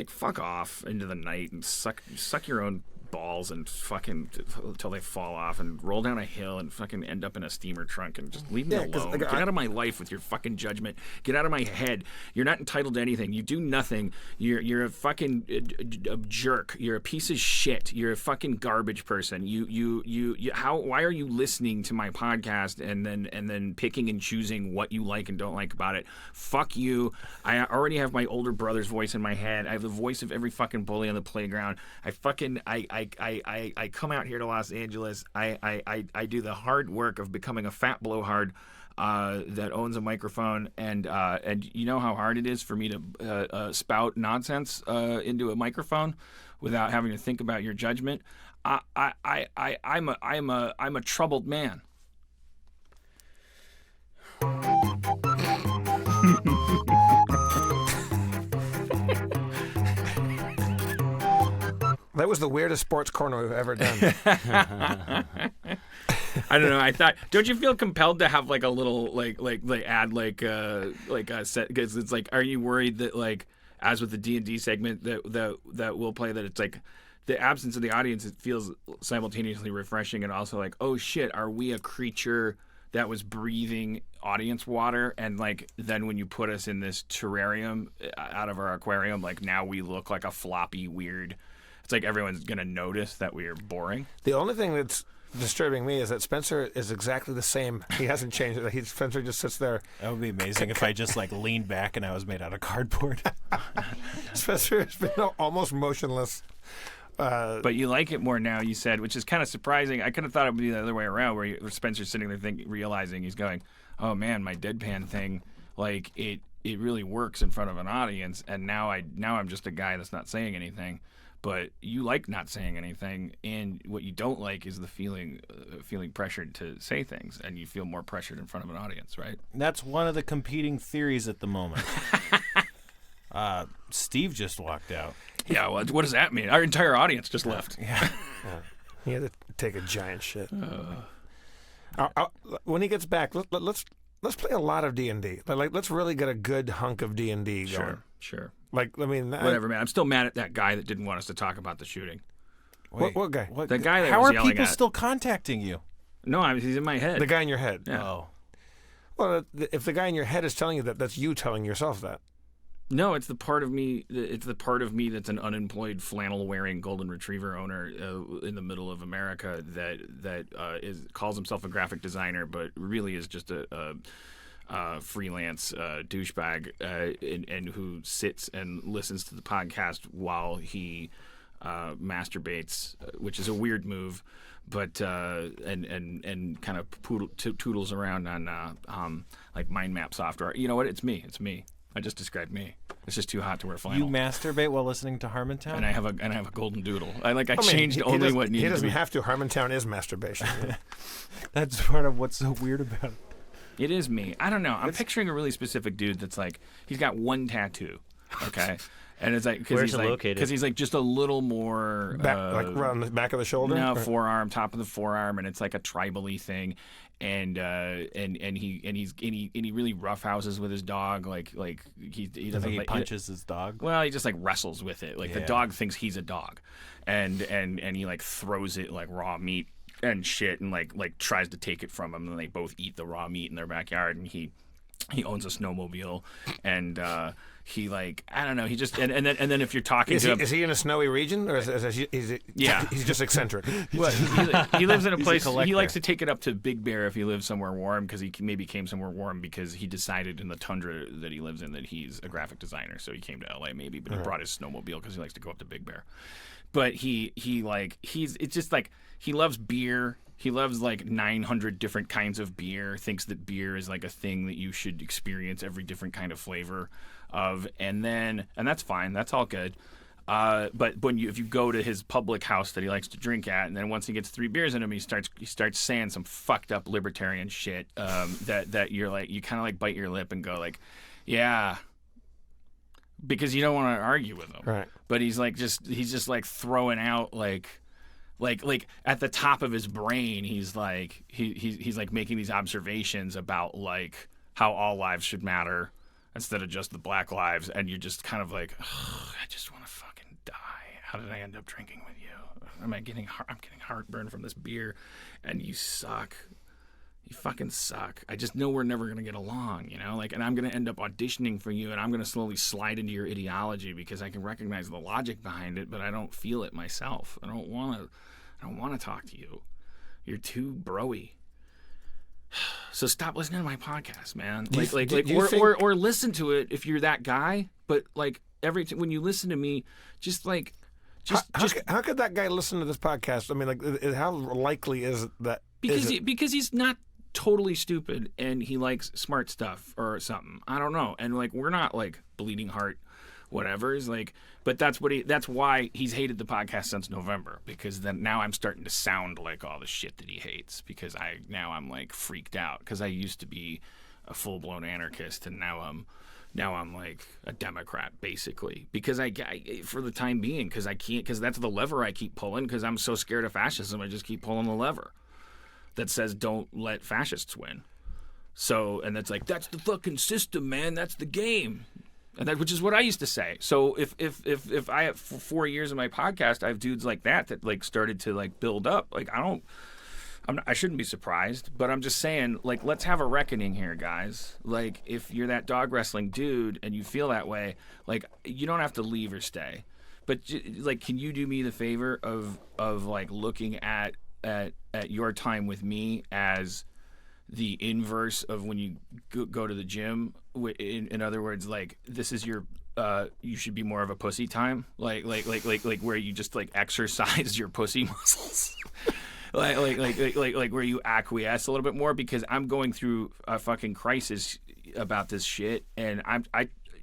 fuck off into the night and suck your own balls and fucking until they fall off and roll down a hill and fucking end up in a steamer trunk and just leave me alone. Get out of my life with your fucking judgment. Get out of my head. You're not entitled to anything. You do nothing. You're a fucking a jerk. You're a piece of shit. You're a fucking garbage person. Why are you listening to my podcast and then picking and choosing what you like and don't like about it? Fuck you. I already have my older brother's voice in my head. I have the voice of every fucking bully on the playground. I come out here to Los Angeles. I do the hard work of becoming a fat blowhard that owns a microphone, and you know how hard it is for me to spout nonsense into a microphone without having to think about your judgment. I'm a troubled man. That was the weirdest sports corner we've ever done. I don't know. I thought, don't you feel compelled to have like a little like add like a set? Because it's like, are you worried that like as with the D&D segment that we'll play, that it's like the absence of the audience, it feels simultaneously refreshing and also like, oh shit, are we a creature that was breathing audience water, and like then when you put us in this terrarium out of our aquarium, like now we look like a floppy weird. It's like everyone's gonna notice that we are boring. The only thing that's disturbing me is that Spencer is exactly the same. He hasn't changed it. Spencer just sits there. That would be amazing if I just like leaned back and I was made out of cardboard. Spencer has been almost motionless. But you like it more now, you said, which is kind of surprising. I could have thought it would be the other way around, where Spencer's sitting there realizing, he's going, oh man, my deadpan thing, like it really works in front of an audience, and now I'm just a guy that's not saying anything. But you like not saying anything, and what you don't like is the feeling pressured to say things, and you feel more pressured in front of an audience, right? That's one of the competing theories at the moment. Steve just walked out. Yeah, well, what does that mean? Our entire audience just left. Yeah. He had to take a giant shit. When he gets back, let's play a lot of D&D. Like, let's really get a good hunk of D&D going. Sure. Like, I mean, whatever, man. I'm still mad at that guy that didn't want us to talk about the shooting. Wait, what guy? The guy that How was are yelling people at. still contacting you? No, he's in my head. The guy in your head. Yeah. Oh. Well, if the guy in your head is telling you that, that's you telling yourself that. No, it's the part of me. It's the part of me that's an unemployed flannel-wearing golden retriever owner in the middle of America that calls himself a graphic designer, but really is just a freelance douchebag, and who sits and listens to the podcast while he masturbates, which is a weird move, but and kind of toodles around on like mind map software. You know what? It's me. I just described me. It's just too hot to wear flannel. You masturbate while listening to Harmontown? And I have a golden doodle. I changed only what needed to be. He doesn't have to. Harmontown is masturbation. That's part of what's so weird about it. It is me. I don't know. I'm picturing a really specific dude that's like, he's got one tattoo, okay? And it's like, Where's it located? Because he's like just a little more like around the back of the shoulder. No, forearm, top of the forearm, and it's like a tribal-y thing. And he really roughhouses with his dog. Like he doesn't he punches his dog. Well, he just like wrestles with it. Like the dog thinks he's a dog, and he like throws it like raw meat and shit, and like tries to take it from him, and they both eat the raw meat in their backyard. And he owns a snowmobile, and he like, I don't know, he just and then if you're talking to him, is he in a snowy region, or he's just eccentric? Well, he lives in a place. He likes to take it up to Big Bear if he lives somewhere warm, because he maybe came somewhere warm because he decided in the tundra that he lives in that he's a graphic designer, so he came to LA maybe, but he brought his snowmobile because he likes to go up to Big Bear. But it's just like, he loves beer. He loves like 900 different kinds of beer, thinks that beer is like a thing that you should experience every different kind of flavor of. And that's fine. That's all good. But if you go to his public house that he likes to drink at, and then once he gets 3 beers in him, he starts saying some fucked up libertarian shit, that you're like, you kind of like bite your lip and go like, yeah, because you don't want to argue with him. Right. But he's just like throwing out like at the top of his brain, he's like he's like making these observations about like how all lives should matter instead of just the black lives, and you're just kind of like, I just want to fucking die. How did I end up drinking with you? I'm getting heartburn from this beer, and you suck. You fucking suck. I just know we're never going to get along, you know? Like, and I'm going to end up auditioning for you, and I'm going to slowly slide into your ideology because I can recognize the logic behind it, but I don't feel it myself. I don't want to talk to you. You're too broy. So stop listening to my podcast, man. Or listen to it if you're that guy, but like when you listen to me, just like how could that guy listen to this podcast? I mean, like, how likely is that? Because he's not totally stupid and he likes smart stuff or something. I don't know. And like, we're not like bleeding heart whatever. Is like, but that's why he's hated the podcast since November, because then now I'm starting to sound like all the shit that he hates, because I'm like freaked out, because I used to be a full-blown anarchist, and now I'm like a Democrat, basically, because I for the time being, because that's the lever I keep pulling, because I'm so scared of fascism. I just keep pulling the lever that says don't let fascists win. So, and that's like, that's the fucking system, man. That's the game. And which is what I used to say. So if I have 4 years of my podcast, I have dudes like that like started to like build up. Like, I shouldn't be surprised, but I'm just saying, like, let's have a reckoning here, guys. Like, if you're that dog wrestling dude and you feel that way, like, you don't have to leave or stay. But like, can you do me the favor of like looking at your time with me as the inverse of when you go to the gym? In other words, like, this is your you should be more of a pussy time, like where you just like exercise your pussy muscles. like where you acquiesce a little bit more, because I'm going through a fucking crisis about this shit, and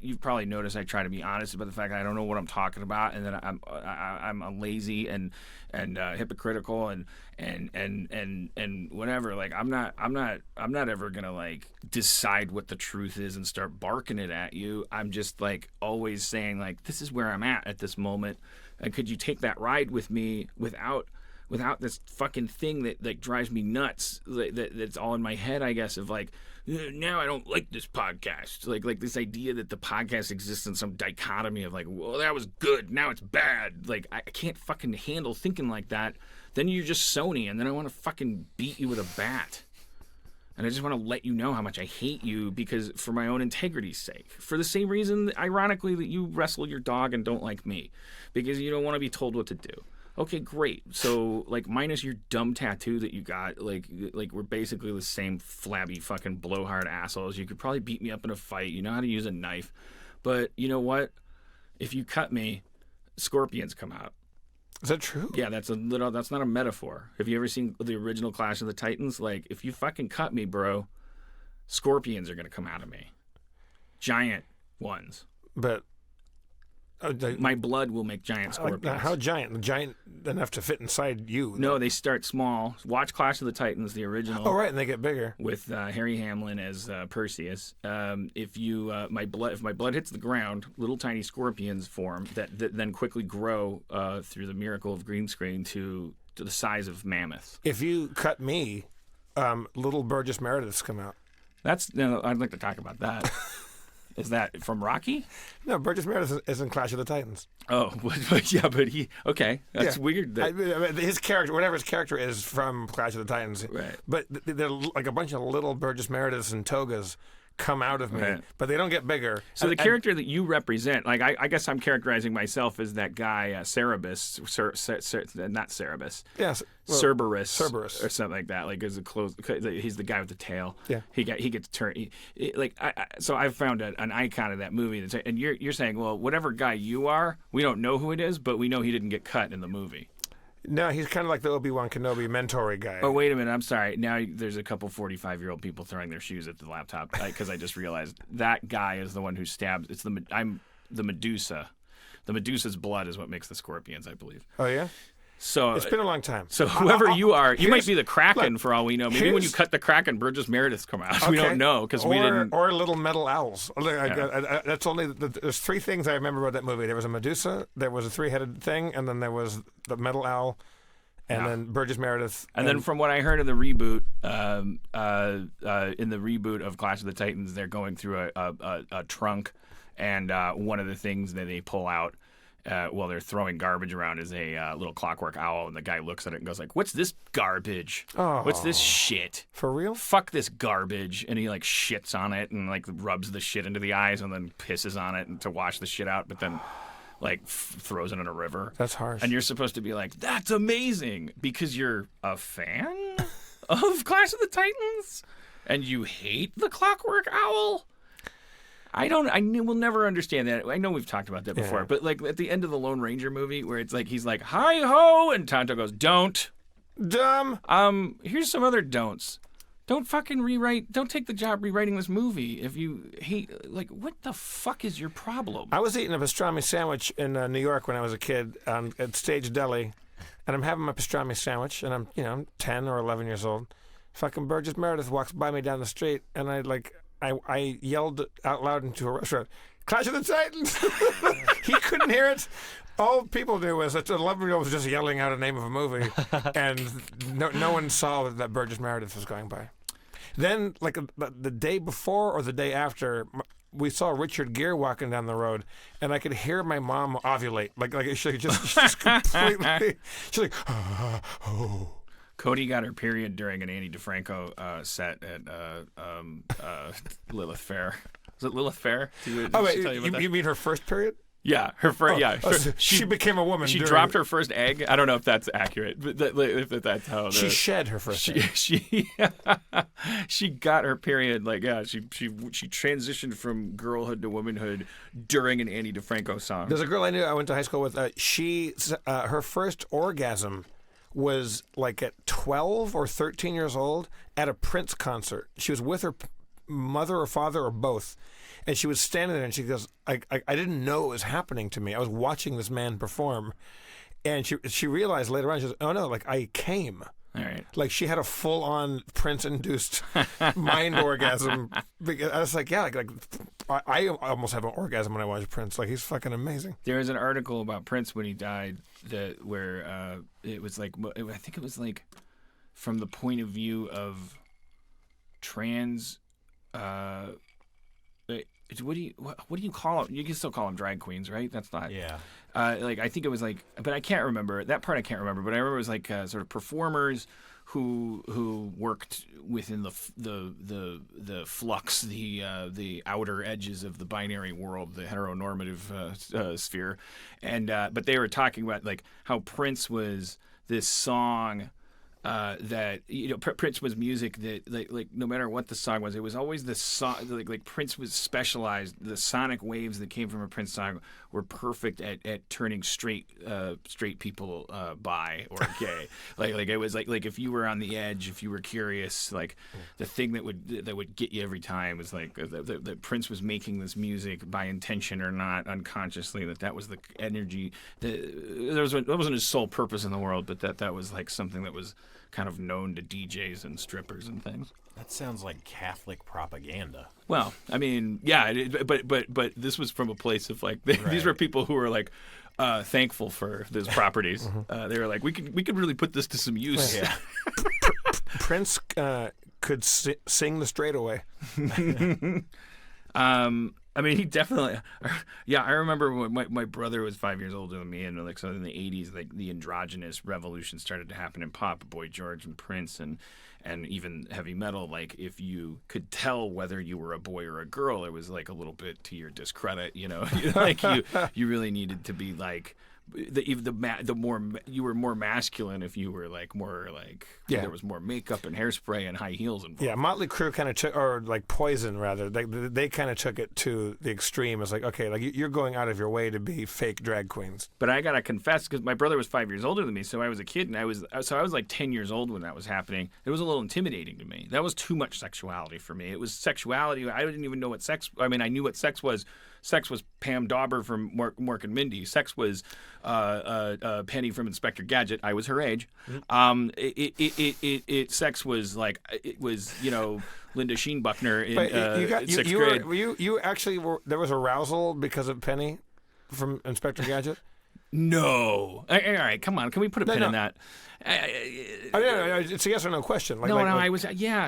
you've probably noticed I try to be honest about the fact that I don't know what I'm talking about, and that I'm lazy and hypocritical and whatever. Like, I'm not ever gonna like decide what the truth is and start barking it at you. I'm just like always saying, like, this is where I'm at this moment, and could you take that ride with me without this fucking thing that like drives me nuts, that's all in my head, I guess, of like, now I don't like this podcast. Like this idea that the podcast exists in some dichotomy of like, well, that was good, now it's bad. Like, I can't fucking handle thinking like that. Then you're just Sony, and then I want to fucking beat you with a bat. And I just want to let you know how much I hate you, because for my own integrity's sake. For the same reason, ironically, that you wrestle your dog and don't like me, because you don't want to be told what to do. Okay, great. So, like, minus your dumb tattoo that you got, like we're basically the same flabby fucking blowhard assholes. You could probably beat me up in a fight. You know how to use a knife. But you know what? If you cut me, scorpions come out. Is that true? Yeah, that's not a metaphor. Have you ever seen the original Clash of the Titans? Like, if you fucking cut me, bro, scorpions are going to come out of me. Giant ones. But my blood will make giant scorpions. How giant? Giant enough to fit inside you? No, they start small. Watch Clash of the Titans, the original. Oh, right, and they get bigger. With Harry Hamlin as Perseus. If my blood hits the ground, little tiny scorpions form that then quickly grow through the miracle of green screen to the size of mammoths. If you cut me, little Burgess Merediths come out. I'd like to talk about that. Is that from Rocky? No, Burgess Meredith is in Clash of the Titans. Oh, yeah, but that's weird. His character, whatever his character is from Clash of the Titans. Right. But they're like a bunch of little Burgess Merediths and togas come out of me, right, but they don't get bigger. So the character that you represent, like I guess I'm characterizing myself as that guy, Cerebus, not Cerebus. Yes. Cerberus or something like that. Like, he's the guy with the tail. Yeah. He gets turned. So I've found an icon of that movie. And you're saying, well, whatever guy you are, we don't know who it is, but we know he didn't get cut in the movie. No, he's kind of like the Obi-Wan Kenobi mentor guy. Oh, wait a minute. I'm sorry. Now there's a couple 45-year-old people throwing their shoes at the laptop, because I just realized that guy is the one who stabs. I'm the Medusa. The Medusa's blood is what makes the scorpions, I believe. Oh, yeah? So it's been a long time. So whoever you are, you might be the Kraken for all we know. Maybe when you cut the Kraken, Burgess Meredith come out. Okay. We don't know, because we didn't. Or little metal owls. That's only. There's three things I remember about that movie. There was a Medusa, there was a three-headed thing, and then there was the metal owl, and then Burgess Meredith. And then from what I heard of the reboot, in the reboot of Clash of the Titans, they're going through a trunk, and one of the things that they pull out while they're throwing garbage around is a little clockwork owl, and the guy looks at it and goes like, "What's this garbage? What's this shit? For real? Fuck this garbage!" And he like shits on it and like rubs the shit into the eyes and then pisses on it and to wash the shit out, but then like throws it in a river. That's harsh. And you're supposed to be like, "That's amazing," because you're a fan of Clash of the Titans and you hate the clockwork owl. I will never understand that. I know we've talked about that before, but like at the end of the Lone Ranger movie where it's like he's like, "Hi ho," and Tonto goes, "Don't." Dumb. Here's some other don'ts. Don't fucking rewrite. Don't take the job rewriting this movie if you hate. Like, what the fuck is your problem? I was eating a pastrami sandwich in New York when I was a kid at Stage Deli, and I'm having my pastrami sandwich, and I'm 10 or 11 years old. Fucking Burgess Meredith walks by me down the street, and I yelled out loud into a restaurant, "Clash of the Titans!" He couldn't hear it. All people knew was that 11-year-old was just yelling out a name of a movie, and no one saw that Burgess Meredith was going by. Then, like the day before or the day after, we saw Richard Gere walking down the road, and I could hear my mom ovulate. Like she just completely. She's like, oh. Cody got her period during an Andy DeFranco set at Lilith Fair. Was it Lilith Fair? You mean her first period? Yeah, her first. She became a woman. She dropped her first egg. I don't know if that's accurate, but if that's how she shed her first egg. She got her period. Like she transitioned from girlhood to womanhood during an Andy DeFranco song. There's a girl I knew I went to high school with. Her first orgasm was like at 12 or 13 years old at a Prince concert. She was with her mother or father or both. And she was standing there and she goes, I didn't know it was happening to me. I was watching this man perform. And she realized later on, she goes, oh no, like I came. All right. Like she had a full-on Prince-induced mind orgasm. I was like, yeah, like I almost have an orgasm when I watch Prince. Like he's fucking amazing. There was an article about Prince when he died where it was like, I think it was like from the point of view of trans. What do you call them? You can still call them drag queens, right? That's not. Yeah. I think it was like, but I can't remember that part. I can't remember, but I remember it was like sort of performers who worked within the flux, the outer edges of the binary world, the heteronormative sphere, and but they were talking about like how Prince was this song. That Prince was music that like no matter what the song was, it was always the song. Like Prince was specialized. The sonic waves that came from a Prince song were perfect at turning straight people bi or gay. like it was like if you were on the edge, if you were curious, like the thing that would get you every time was like that Prince was making this music by intention or not unconsciously. That was the energy. That wasn't his sole purpose in the world, but that was like something that was kind of known to DJs and strippers and things. That sounds like Catholic propaganda. Well, I mean, yeah, but this was from a place of like these were people who were like thankful for those properties. They were like, we could really put this to some use. Yeah. Prince could sing the straightaway. I mean, he definitely. Yeah, I remember when my brother was 5 years older than me, and like so in the '80s, like the androgynous revolution started to happen in pop. Boy George and Prince and even heavy metal. Like if you could tell whether you were a boy or a girl, it was like a little bit to your discredit. Like you really needed to be like. The more you were more masculine if you were like more like there was more makeup and hairspray and high heels involved. Yeah, Motley Crue kind of took, or like Poison rather, they kind of took it to the extreme. It's like, okay, like you're going out of your way to be fake drag queens. But I gotta confess, because my brother was 5 years older than me, so I was a kid, and I was like 10 years old when that was happening. It was a little intimidating to me. That was too much sexuality for me. It was sexuality. I didn't even know what sex. I mean, I knew what sex was. Sex was Pam Dauber from Mork and Mindy. Sex was Penny from Inspector Gadget. I was her age. Sex was like it was Linda Sheenbuckner in sixth grade. You actually were, there was arousal because of Penny from Inspector Gadget. No. All right, come on. Can we put a pin in that? It's a yes or no question. I was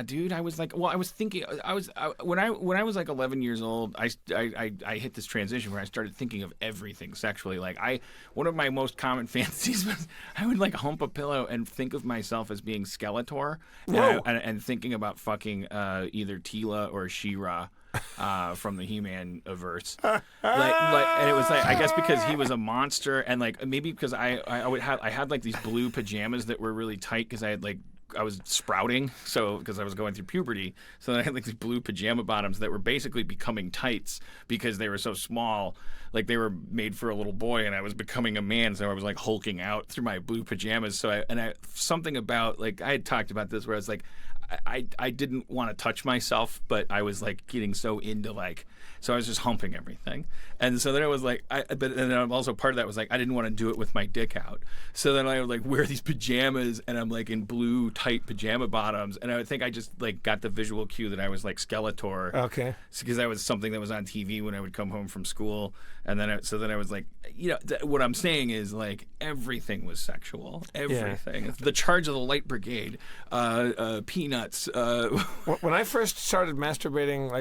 dude. I was like, well, I was thinking, when I was like 11 years old, I hit this transition where I started thinking of everything sexually. Like one of my most common fantasies was I would like hump a pillow and think of myself as being Skeletor, and thinking about fucking either Tila or She-Ra. From the He-Man averse, and it was like, I guess because he was a monster, and like maybe because I had like these blue pajamas that were really tight because I was sprouting, so because I was going through puberty, so I had like these blue pajama bottoms that were basically becoming tights because they were so small, like they were made for a little boy, and I was becoming a man, so I was like hulking out through my blue pajamas. So something about, like, I had talked about this where I was like, I didn't want to touch myself, but I was like getting so into so I was just humping everything. And so then I was like, and then also part of that was like, I didn't want to do it with my dick out. So then I would like wear these pajamas and I'm like in blue tight pajama bottoms. And I think I just like got the visual cue that I was like Skeletor. Okay. Because that was something that was on TV when I would come home from school. And then I was like, what I'm saying is like everything was sexual. Everything. Yeah. The Charge of the Light Brigade, Peanuts. When I first started masturbating,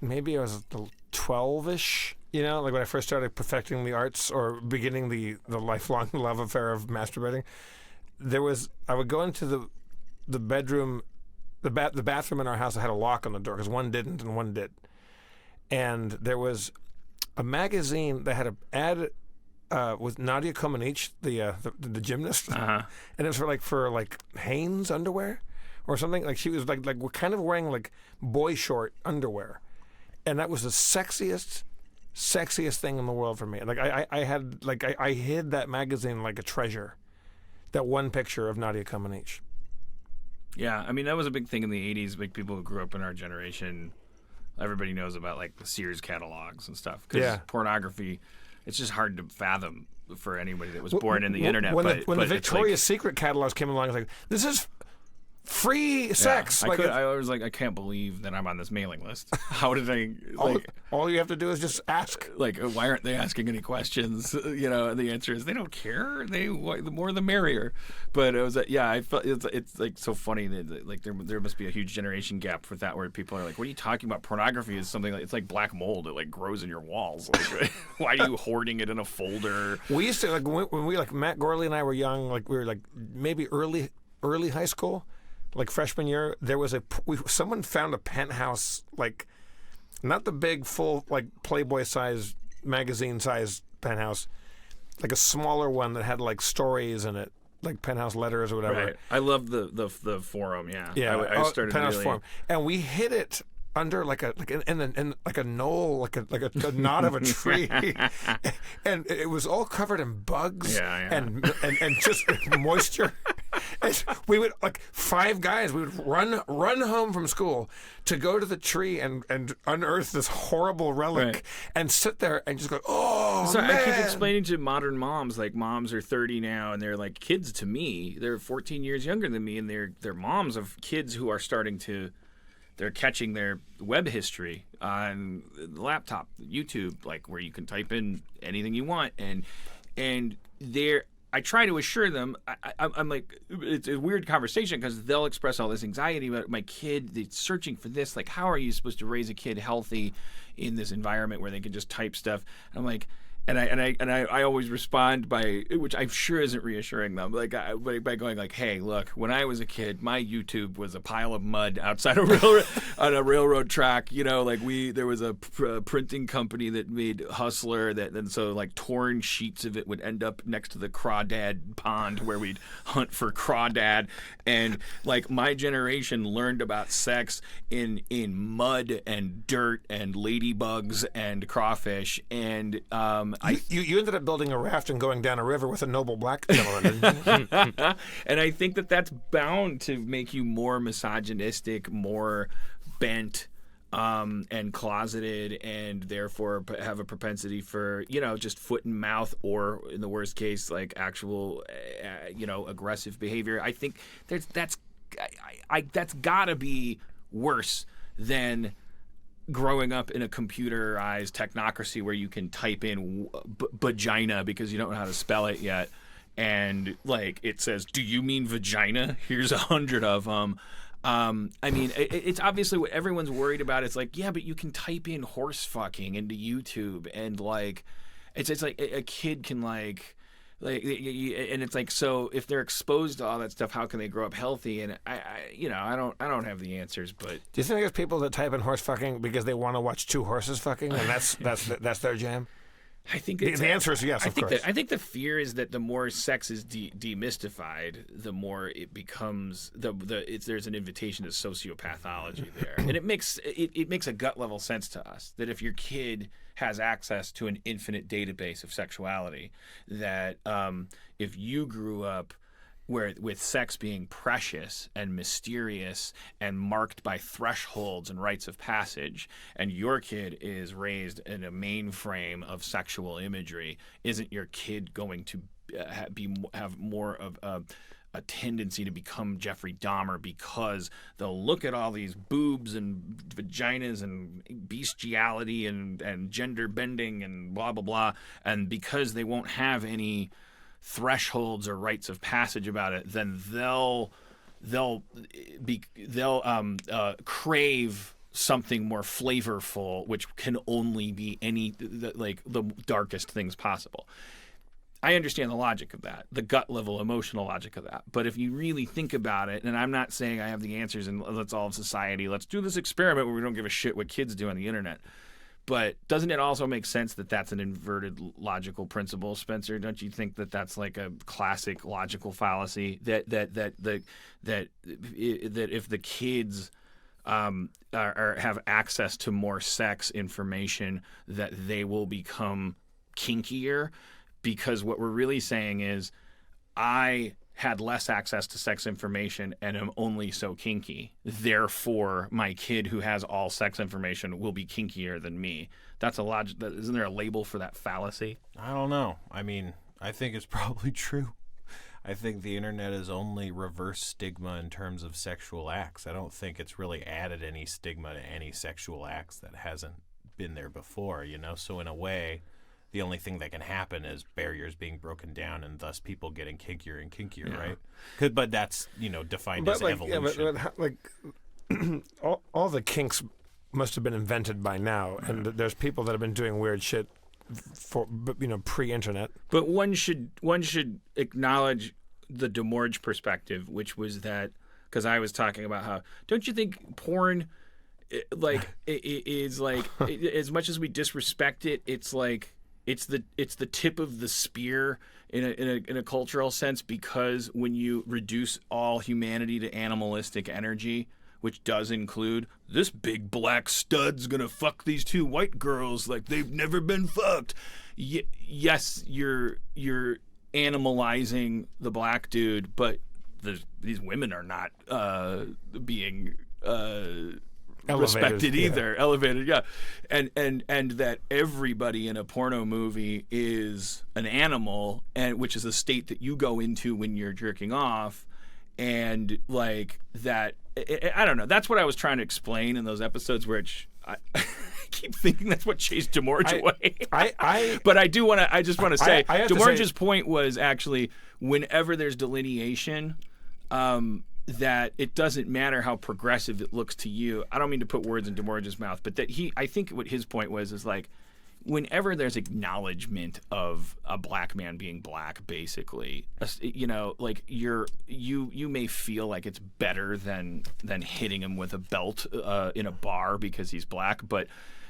maybe I was 12-ish, like when I first started perfecting the arts or beginning the lifelong love affair of masturbating, I would go into the bedroom, the bathroom in our house that had a lock on the door because one didn't and one did. And there was a magazine that had an ad with Nadia Comaneci, the gymnast, and it was for Hanes underwear or something. Like she was like kind of wearing like boy short underwear, and that was the sexiest thing in the world for me. Like I hid that magazine like a treasure. That one picture of Nadia Comaneci. Yeah, I mean that was a big thing in the '80s. Like people who grew up in our generation, everybody knows about like the Sears catalogs and stuff. Because pornography, it's just hard to fathom for anybody that was born in the internet. When the Victoria's Secret catalogs came along, I was like, this is free sex. Yeah, I was like, I can't believe that I'm on this mailing list. How did I? All you have to do is just ask. Like, why aren't they asking any questions? And the answer is they don't care. The more the merrier. But it was, I felt it's like so funny that like there must be a huge generation gap with that where people are like, what are you talking about? Pornography is something like, it's like black mold. It like grows in your walls. Like, why are you hoarding it in a folder? We used to like when we like Matt Gorley and I were young, like we were like maybe early high school. Like freshman year, there was someone found a penthouse, like not the big full like Playboy size magazine size penthouse, like a smaller one that had like stories in it, like penthouse letters or whatever. Right. I love the forum. Yeah. I started penthouse forum, and we hid it under like a knoll, like a knot of a tree, and it was all covered in bugs and just moisture. And we would like 5 guys. We would run home from school to go to the tree and unearth this horrible relic and sit there and just go, oh man. I keep explaining to modern moms, like moms are 30 now and they're like kids to me. They're 14 years younger than me, and they're moms of kids who are they're catching their web history on the laptop, YouTube, like where you can type in anything you want, and I try to assure them. I'm like, it's a weird conversation because they'll express all this anxiety about my kid. They're searching for this. Like, how are you supposed to raise a kid healthy in this environment where they can just type stuff? And I'm like, and I always respond by, which I'm sure isn't reassuring them, like by going like, hey, look, when I was a kid, my YouTube was a pile of mud outside on a railroad track. There was a printing company that made Hustler and so like torn sheets of it would end up next to the Crawdad pond where we'd hunt for crawdad, and like my generation learned about sex in mud and dirt and ladybugs and crawfish, and you ended up building a raft and going down a river with a noble black gentleman, didn't you? And I think that that's bound to make you more misogynistic, more bent, and closeted, and therefore have a propensity for just foot and mouth, or in the worst case, like actual aggressive behavior. I think that's got to be worse than growing up in a computerized technocracy where you can type in vagina because you don't know how to spell it yet, and like it says, "Do you mean vagina? Here's 100 of them." I mean, it's obviously what everyone's worried about. It's like, yeah, but you can type in horse fucking into YouTube, and like, it's like a kid can like, and it's like, so if they're exposed to all that stuff, how can they grow up healthy? And I don't have the answers, but Do you think there's people that type in horse fucking because they want to watch two horses fucking, and that's their jam? I think The answer is yes, of course. I think the fear is that the more sex is demystified, the more it becomes there's an invitation to sociopathology there, and it makes a gut level sense to us that if your kid has access to an infinite database of sexuality, that if you grew up with sex being precious and mysterious and marked by thresholds and rites of passage, and your kid is raised in a mainframe of sexual imagery, isn't your kid going to have more of a tendency to become Jeffrey Dahmer because they'll look at all these boobs and vaginas and bestiality and gender bending and blah blah blah, and because they won't have any thresholds or rites of passage about it, then they'll crave something more flavorful, which can only be the darkest things possible. I understand the logic of that, the gut level emotional logic of that. But if you really think about it, and I'm not saying I have the answers and let's all of society, let's do this experiment where we don't give a shit what kids do on the internet. But doesn't it also make sense that that's an inverted logical principle, Spencer? Don't you think that that's like a classic logical fallacy? That if the kids have access to more sex information, that they will become kinkier? Because what we're really saying is, I had less access to sex information and am only so kinky. Therefore, my kid who has all sex information will be kinkier than me. That's a logic. Isn't there a label for that fallacy? I don't know. I mean, I think it's probably true. I think the internet is only reverse stigma in terms of sexual acts. I don't think it's really added any stigma to any sexual acts that hasn't been there before, you know? So in a way, the only thing that can happen is barriers being broken down and thus people getting kinkier and kinkier, right? But that's, defined as evolution. All the kinks must have been invented by now, and there's people that have been doing weird shit for pre-internet. But one should acknowledge the DeMorge perspective, which was that, because I was talking about how, don't you think porn, is like as much as we disrespect it, it's like it's the tip of the spear in a cultural sense, because when you reduce all humanity to animalistic energy, which does include this big black stud's gonna fuck these two white girls like they've never been fucked. Yes, you're animalizing the black dude, but these women are not being respected either. Elevated, yeah. And that everybody in a porno movie is an animal, and which is a state that you go into when you're jerking off, and like that. I don't know. That's what I was trying to explain in those episodes, which I keep thinking that's what chased DeMorge away. But I do want to. I just want to say DeMorge's point was actually, whenever there's delineation, that it doesn't matter how progressive it looks to you. I don't mean to put words in DeMorge's mouth, but that I think what his point was is like, whenever there's acknowledgement of a black man being black, basically, like you may feel like it's better than hitting him with a belt in a bar because he's black,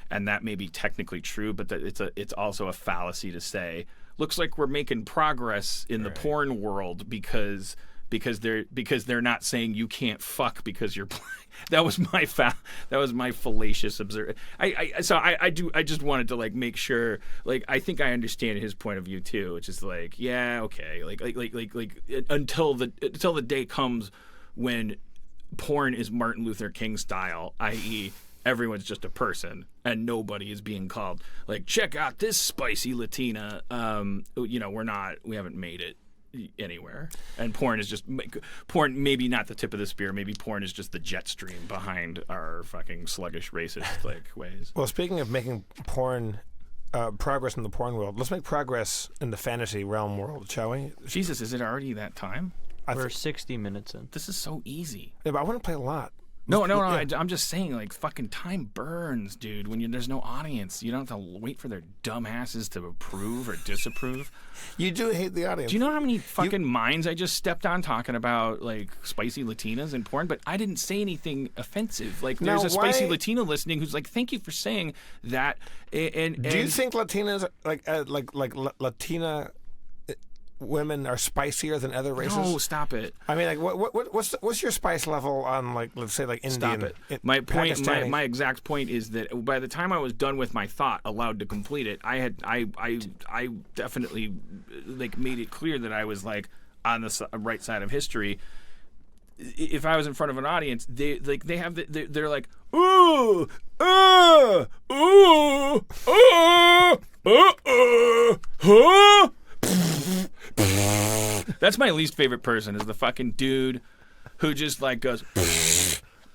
and that may be technically true, but that it's also a fallacy to say, looks like we're making progress in the porn world because they're not saying you can't fuck because you're black. That was my fallacious observation. I just wanted to like make sure, like, I think I understand his point of view too, which is like, yeah, okay, like until the day comes when porn is Martin Luther King style, i.e. everyone's just a person and nobody is being called like, check out this spicy Latina. We haven't made it anywhere, and porn is just porn. Maybe not the tip of the spear. Maybe porn is just the jet stream behind our fucking sluggish racist ways. Well, speaking of making porn. Progress in the porn world. Let's make progress in the fantasy realm world, shall we? Jesus, is it already that time? We're 60 minutes in. This is so easy. Yeah, but I want to play a lot. No. Yeah. I'm just saying, like, fucking time burns, dude. When there's no audience, you don't have to wait for their dumb asses to approve or disapprove. You do hate the audience. Do you know how many fucking minds I just stepped on talking about, like, spicy Latinas in porn? But I didn't say anything offensive. Like, there's Now, a spicy why- Latina listening who's like, "Thank you for saying that." And Do you think Latinas like Latina women are spicier than other races? No, stop it. I mean, like, what's your spice level on, like, let's say, like, Indian? Stop it. My point, Pakistani? my exact point is that by the time I was done with my thought, allowed to complete it, I definitely like made it clear that I was like on the right side of history. If I was in front of an audience, they're like, ooh, That's my least favorite person is the fucking dude who just like goes.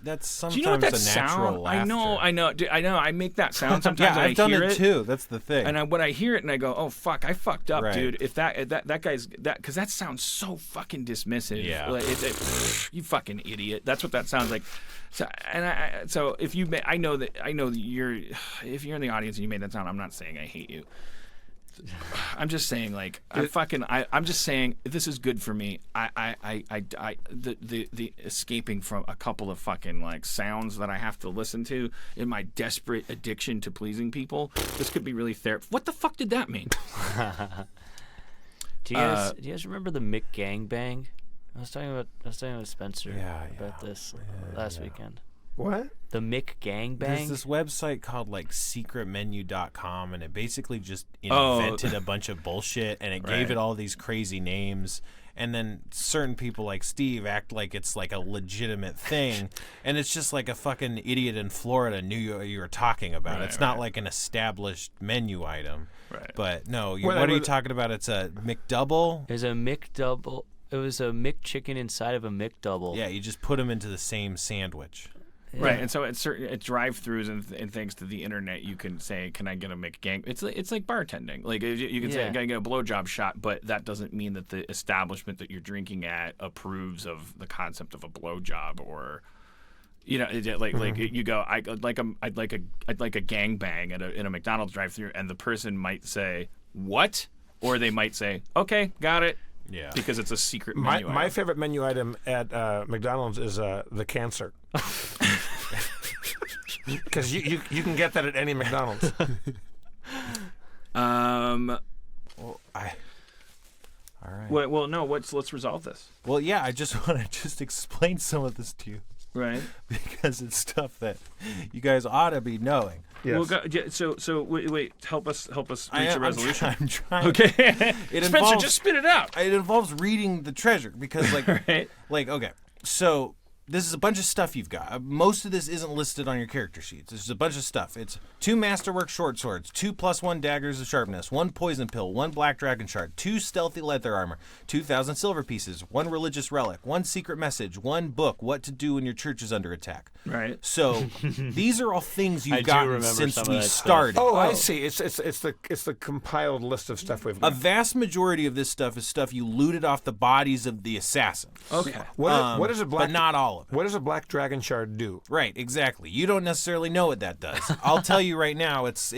That's sometimes Do you know what that a natural sound? laughter. I know. Dude, I know. I make that sound sometimes. Yeah, and I've done hear it too. That's the thing. And when I hear it and I go, "Oh fuck, I fucked up, Right. dude." If that guy's because that sounds so fucking dismissive. Yeah. Like, you fucking idiot. That's what that sounds like. So if you, I know that you're, if you're in the audience and you made that sound, I'm not saying I hate you. I'm just saying, like, I'm just saying this is good for me. The escaping from a couple of fucking like sounds that I have to listen to in my desperate addiction to pleasing people. This could be really therapeutic. What the fuck did that mean? Do you guys remember the Mick Gangbang? I was talking with Spencer about this last weekend. What? The Mick Gangbang. There's this website called like secretmenu.com, and it basically just invented a bunch of bullshit, and it gave it all these crazy names. And then certain people like Steve act like it's like a legitimate thing, and it's just like a fucking idiot in Florida knew you were talking about. It's not like an established menu item. Right. But no, what are you talking about? It's a McDouble? There's a McDouble. It was a McChicken inside of a McDouble. Yeah, you just put them into the same sandwich. Yeah. Right, and so at drive-throughs and thanks to the internet, you can say, "Can I get a McGang?" It's like bartending. Like you can say, "I gotta get a blowjob shot," but that doesn't mean that the establishment that you're drinking at approves of the concept of a blowjob, or you know, you go, "I'd like a gangbang in a McDonald's drive-through," and the person might say, "What?" Or they might say, "Okay, got it." Yeah, because it's a secret menu. My favorite menu item at McDonald's is the cancer. Because you can get that at any McDonald's. All right. Well, no. Let's resolve this. Well, yeah, I just want to just explain some of this to you. Right. Because it's stuff that you guys ought to be knowing. Yes. Well, so wait. Help us reach a resolution. I'm trying. Okay. It Spencer, involves- just spit it out. It involves reading the treasure because, Right. okay, so this is a bunch of stuff you've got. Most of this isn't listed on your character sheets. There's a bunch of stuff. It's 2 masterwork short swords, 2 +1 daggers of sharpness, 1 poison pill, 1 black dragon shard, 2 stealthy leather armor, 2,000 silver pieces, 1 religious relic, 1 secret message, 1 book, what to do when your church is under attack. Right. So these are all things I you've do gotten remember since some of we that stuff. started. Oh, I see. It's the compiled list of stuff we've A got. vast majority of this stuff is stuff you looted off the bodies of the assassins. Okay. What is a black? But not all of it. What does a black dragon shard do? Right, exactly. You don't necessarily know what that does. I'll tell you right now, it's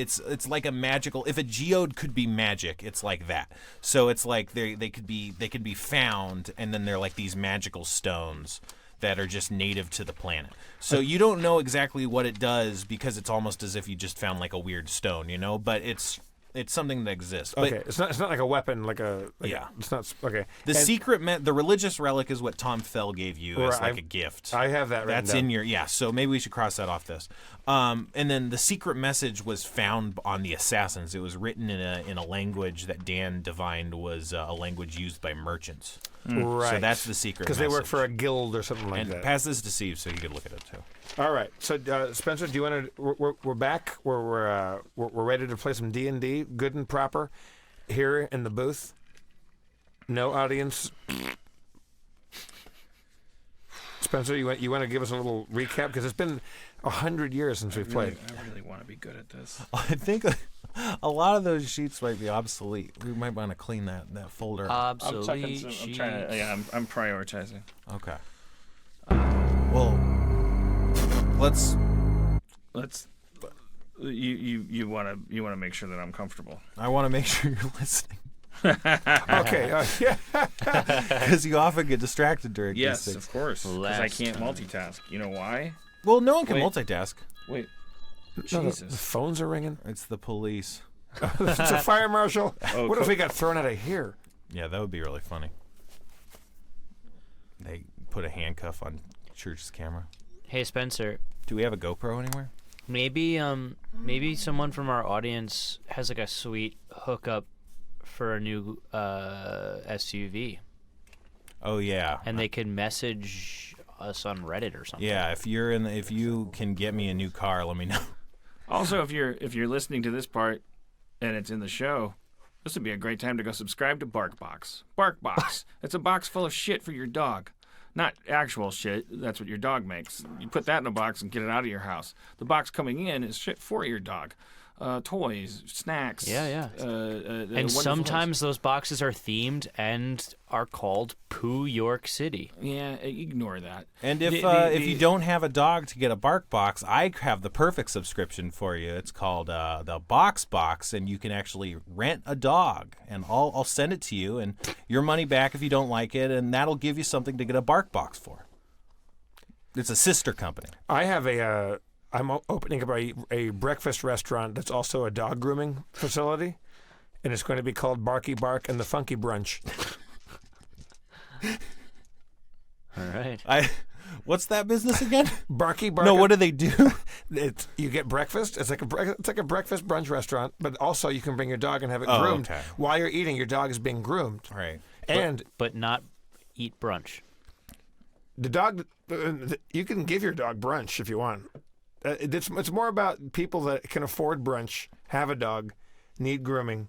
like a magical. If a geode could be magic, it's like that. So it's like they could be found, and then they're like these magical stones that are just native to the planet. So you don't know exactly what it does because it's almost as if you just found like a weird stone, you know. But it's something that exists. But Okay, it's not like a weapon, Yeah. It's not okay. the religious relic is what Tom Fell gave you as like a gift. I have that. That's written in down. your So maybe we should cross that off this. And then the secret message was found on the assassins. It was written in a language that Dan divined was a language used by merchants. Right. So that's the secret. Because they work message. for a guild or something like And that. pass this to Steve so you could look at it too. All right. So Spencer, do you want to? We're back. We're ready to play some D&D, good and proper, here in the booth. No audience. Spencer, you want to give us a little recap? Because it's been 100 years since we've played. I really want to be good at this. I think a lot of those sheets might be obsolete. We might want to clean that folder. Obsolete. I'm trying to. Yeah, I'm prioritizing. Okay. Well, let's. You want to make sure that I'm comfortable. I want to make sure you're listening. Okay. Yeah. Because you often get distracted during Yes, these things. of course. Because I can't multitask. You know why? Well, no one can Wait. multitask. Wait. No, the Jesus. phones are ringing. It's the police. It's a fire marshal. Oh, What if we got thrown out of here? Yeah, that would be really funny. They put a handcuff on Church's camera. Hey, Spencer. Do we have a GoPro anywhere? Maybe someone from our audience has like a sweet hookup for a new SUV, Oh yeah. and they could message us on Reddit or something. Yeah, if you can get me a new car, let me know. Also, if you're listening to this part and it's in the show, this would be a great time to go subscribe to BarkBox. BarkBox. It's a box full of shit for your dog. Not actual shit. That's what your dog makes. You put that in a box and get it out of your house. The box coming in is shit for your dog. Toys, snacks. Yeah. And And sometimes those boxes are themed and are called Pooh York City. Yeah, ignore that. And if you don't have a dog to get a bark box, I have the perfect subscription for you. It's called the Box Box, and you can actually rent a dog, and I'll send it to you, and your money back if you don't like it, and that'll give you something to get a bark box for. It's a sister company. I have I'm opening up a breakfast restaurant that's also a dog grooming facility, and it's going to be called Barky Bark and the Funky Brunch. All right. What's that business again? Barky Bark. No, what do they do? You get breakfast. It's like a breakfast brunch restaurant, but also you can bring your dog and have it groomed. Okay. While you're eating, your dog is being groomed. Right. And But not eat brunch. the dog, you can give your dog brunch if you want. It's more about people that can afford brunch, have a dog, need grooming,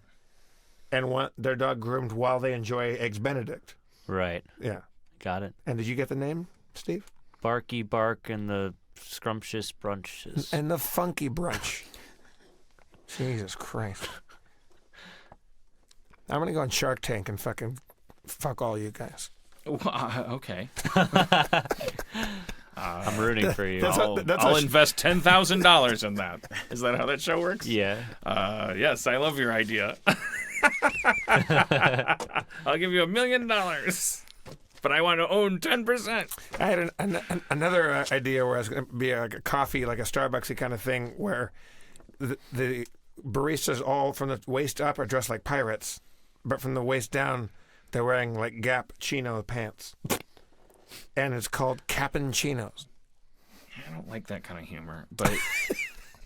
and want their dog groomed while they enjoy Eggs Benedict. Right. Yeah. Got it. And did you get the name, Steve? Barky Bark and the Scrumptious Brunches. And the Funky Brunch. Jesus Christ. I'm going to go on Shark Tank and fuck all you guys. Okay. I'm rooting for you. I'll invest $10,000 in that. Is that how that show works? Yeah. Yes, I love your idea. I'll give you $1 million, but I want to own 10%. I had another idea where I was going to be a coffee, like a Starbucksy kind of thing, where the baristas all from the waist up are dressed like pirates, but from the waist down, they're wearing like Gap chino pants. And it's called Cappuccinos. I don't like that kind of humor, but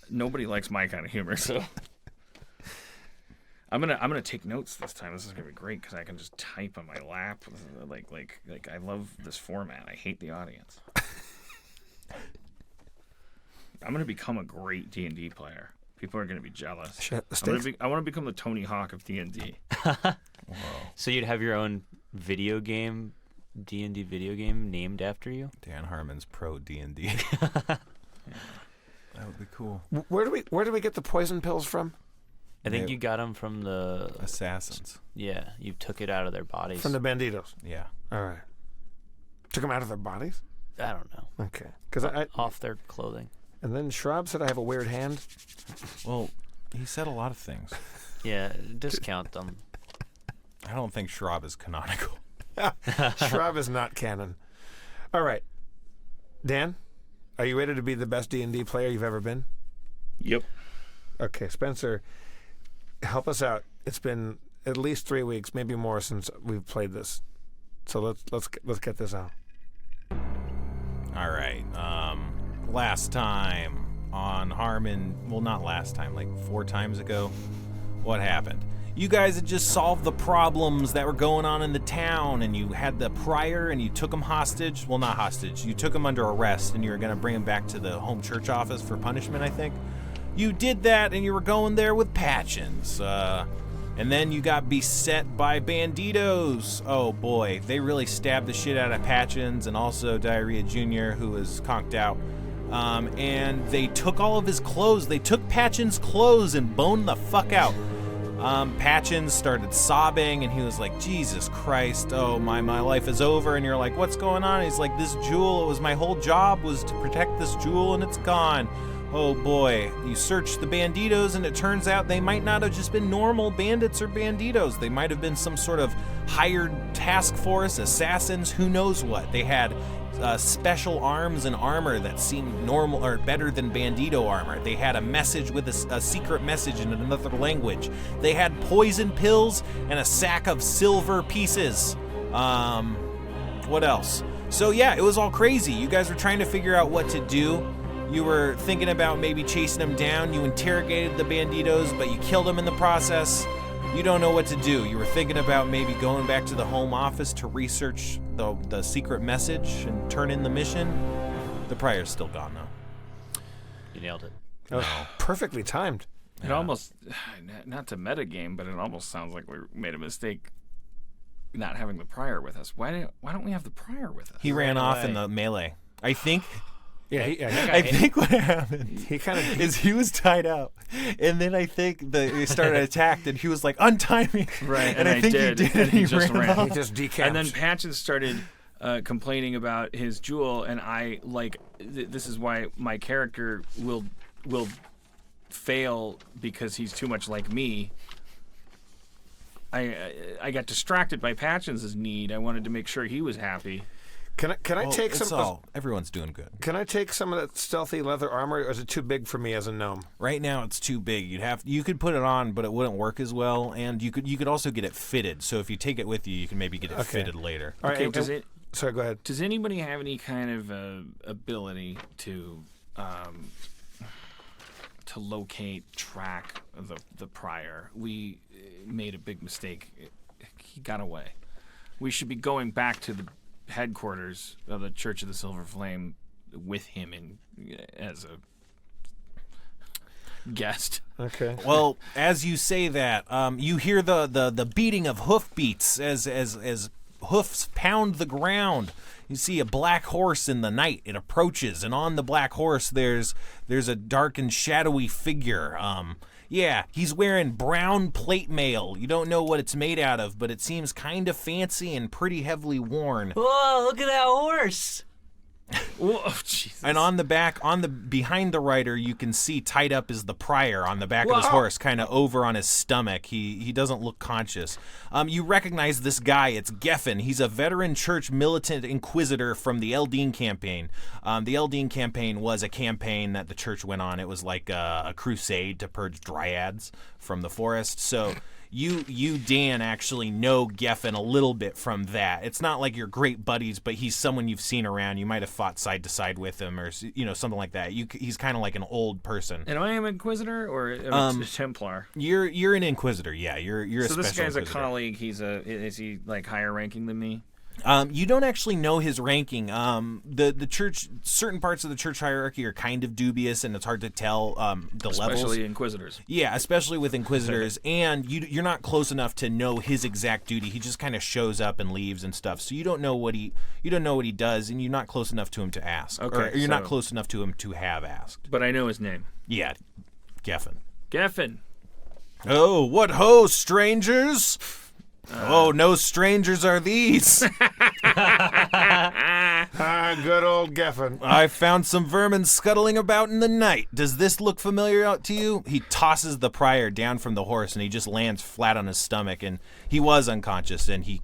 nobody likes my kind of humor, so I'm gonna take notes this time. This is gonna be great because I can just type on my lap. Like I love this format. I hate the audience. I'm gonna become a great D&D player. People are gonna be jealous. I want to become the Tony Hawk of D&D. So you'd have your own video game, D&D video game named after you? Dan Harmon's pro D&D. That would be cool. Where do we get the poison pills from? I think you got them from the Assassins. Yeah, you took it out of their bodies. From the Banditos. Yeah. All right. Took them out of their bodies? I don't know. Okay. Because Off their clothing. And then Schraub said I have a weird hand. Well, he said a lot of things. Yeah, discount them. I don't think Schraub is canonical. Schraub is not canon. All right. Dan, are you ready to be the best D&D player you've ever been? Yep. Okay, Spencer, help us out. It's been at least 3 weeks, maybe more, since we've played this. So let's get this out. All right. Last time on Harmon, well, not last time, like 4 times ago, what happened? You guys had just solved the problems that were going on in the town, and you had the prior, and you took him hostage. Well, not hostage. You took him under arrest, and you were going to bring him back to the home church office for punishment, I think. You did that, and you were going there with Patchins. And then you got beset by banditos. Oh boy, they really stabbed the shit out of Patchins and also Diarrhea Jr., who was conked out. And they took all of his clothes. They took Patchin's clothes and boned the fuck out. Patchins started sobbing, and he was like, Jesus Christ, oh, my life is over. And you're like, what's going on? And he's like, this jewel, it was my whole job was to protect this jewel, and it's gone. Oh boy, you search the banditos, and it turns out they might not have just been normal bandits or banditos. They might have been some sort of hired task force, assassins, who knows what. They had special arms and armor that seemed normal or better than bandito armor. They had a message with a secret message in another language. They had poison pills and a sack of silver pieces. What else? So yeah, it was all crazy. You guys were trying to figure out what to do. You were thinking about maybe chasing them down. You interrogated the banditos, but you killed them in the process. You don't know what to do. You were thinking about maybe going back to the home office to research the secret message and turn in the mission. The prior's still gone, though. You nailed it. Oh, perfectly timed. It almost, not to metagame, but it almost sounds like we made a mistake not having the prior with us. Why don't we have the prior with us? He ran off in the melee. I think... I think what happened he kind of is he was tied up, and then I think they started attacked, and he was like, untie me. Right, and I think did, he did, and he just ran. He just decamped. And then Patches started complaining about his jewel, and I this is why my character will fail because he's too much like me. I got distracted by Patchins' need. I wanted to make sure he was happy. Can I take some? Everyone's doing good. Can I take some of that stealthy leather armor, or is it too big for me as a gnome? Right now, it's too big. You could put it on, but it wouldn't work as well. And you could also get it fitted. So if you take it with you, you can maybe get it fitted later. All right. Okay, sorry, go ahead. Does anybody have any kind of ability to track the prior? We made a big mistake. He got away. We should be going back to the headquarters of the Church of the Silver Flame with him as a guest. Okay. Well, as you say that, you hear the beating of hoofbeats as hoofs pound the ground. You see a black horse in the night. It approaches, and on the black horse there's a dark and shadowy figure. Yeah, he's wearing brown plate mail. You don't know what it's made out of, but it seems kind of fancy and pretty heavily worn. Whoa, look at that horse. Whoa, Jesus. And on the back, behind the rider, you can see tied up is the prior on the back of his horse, kind of over on his stomach. He doesn't look conscious. You recognize this guy. It's Geffen. He's a veteran church militant inquisitor from the Eldine campaign. The Eldine campaign was a campaign that the church went on. It was like a crusade to purge dryads from the forest. So you, Dan, actually know Geffen a little bit from that. It's not like you're great buddies, but he's someone you've seen around. You might have fought side to side with him, or something like that. He's kind of like an old person. And I am an Inquisitor or a Templar. You're an Inquisitor, yeah. You're a special So this guy's Inquisitor. a colleague. Is he like higher ranking than me? You don't actually know his ranking. The church, certain parts of the church hierarchy are kind of dubious, and it's hard to tell the levels. Especially Inquisitors. Yeah, especially with Inquisitors, and you're not close enough to know his exact duty. He just kind of shows up and leaves and stuff, so you don't know what he does, and you're not close enough to him to ask. Okay, or you're not close enough to him to have asked. But I know his name. Yeah, Geffen. Geffen. Oh, what ho, strangers! Oh, no strangers are these. Good old Geffen. I found some vermin scuttling about in the night. Does this look familiar out to you? He tosses the prior down from the horse, and he just lands flat on his stomach, and he was unconscious, and he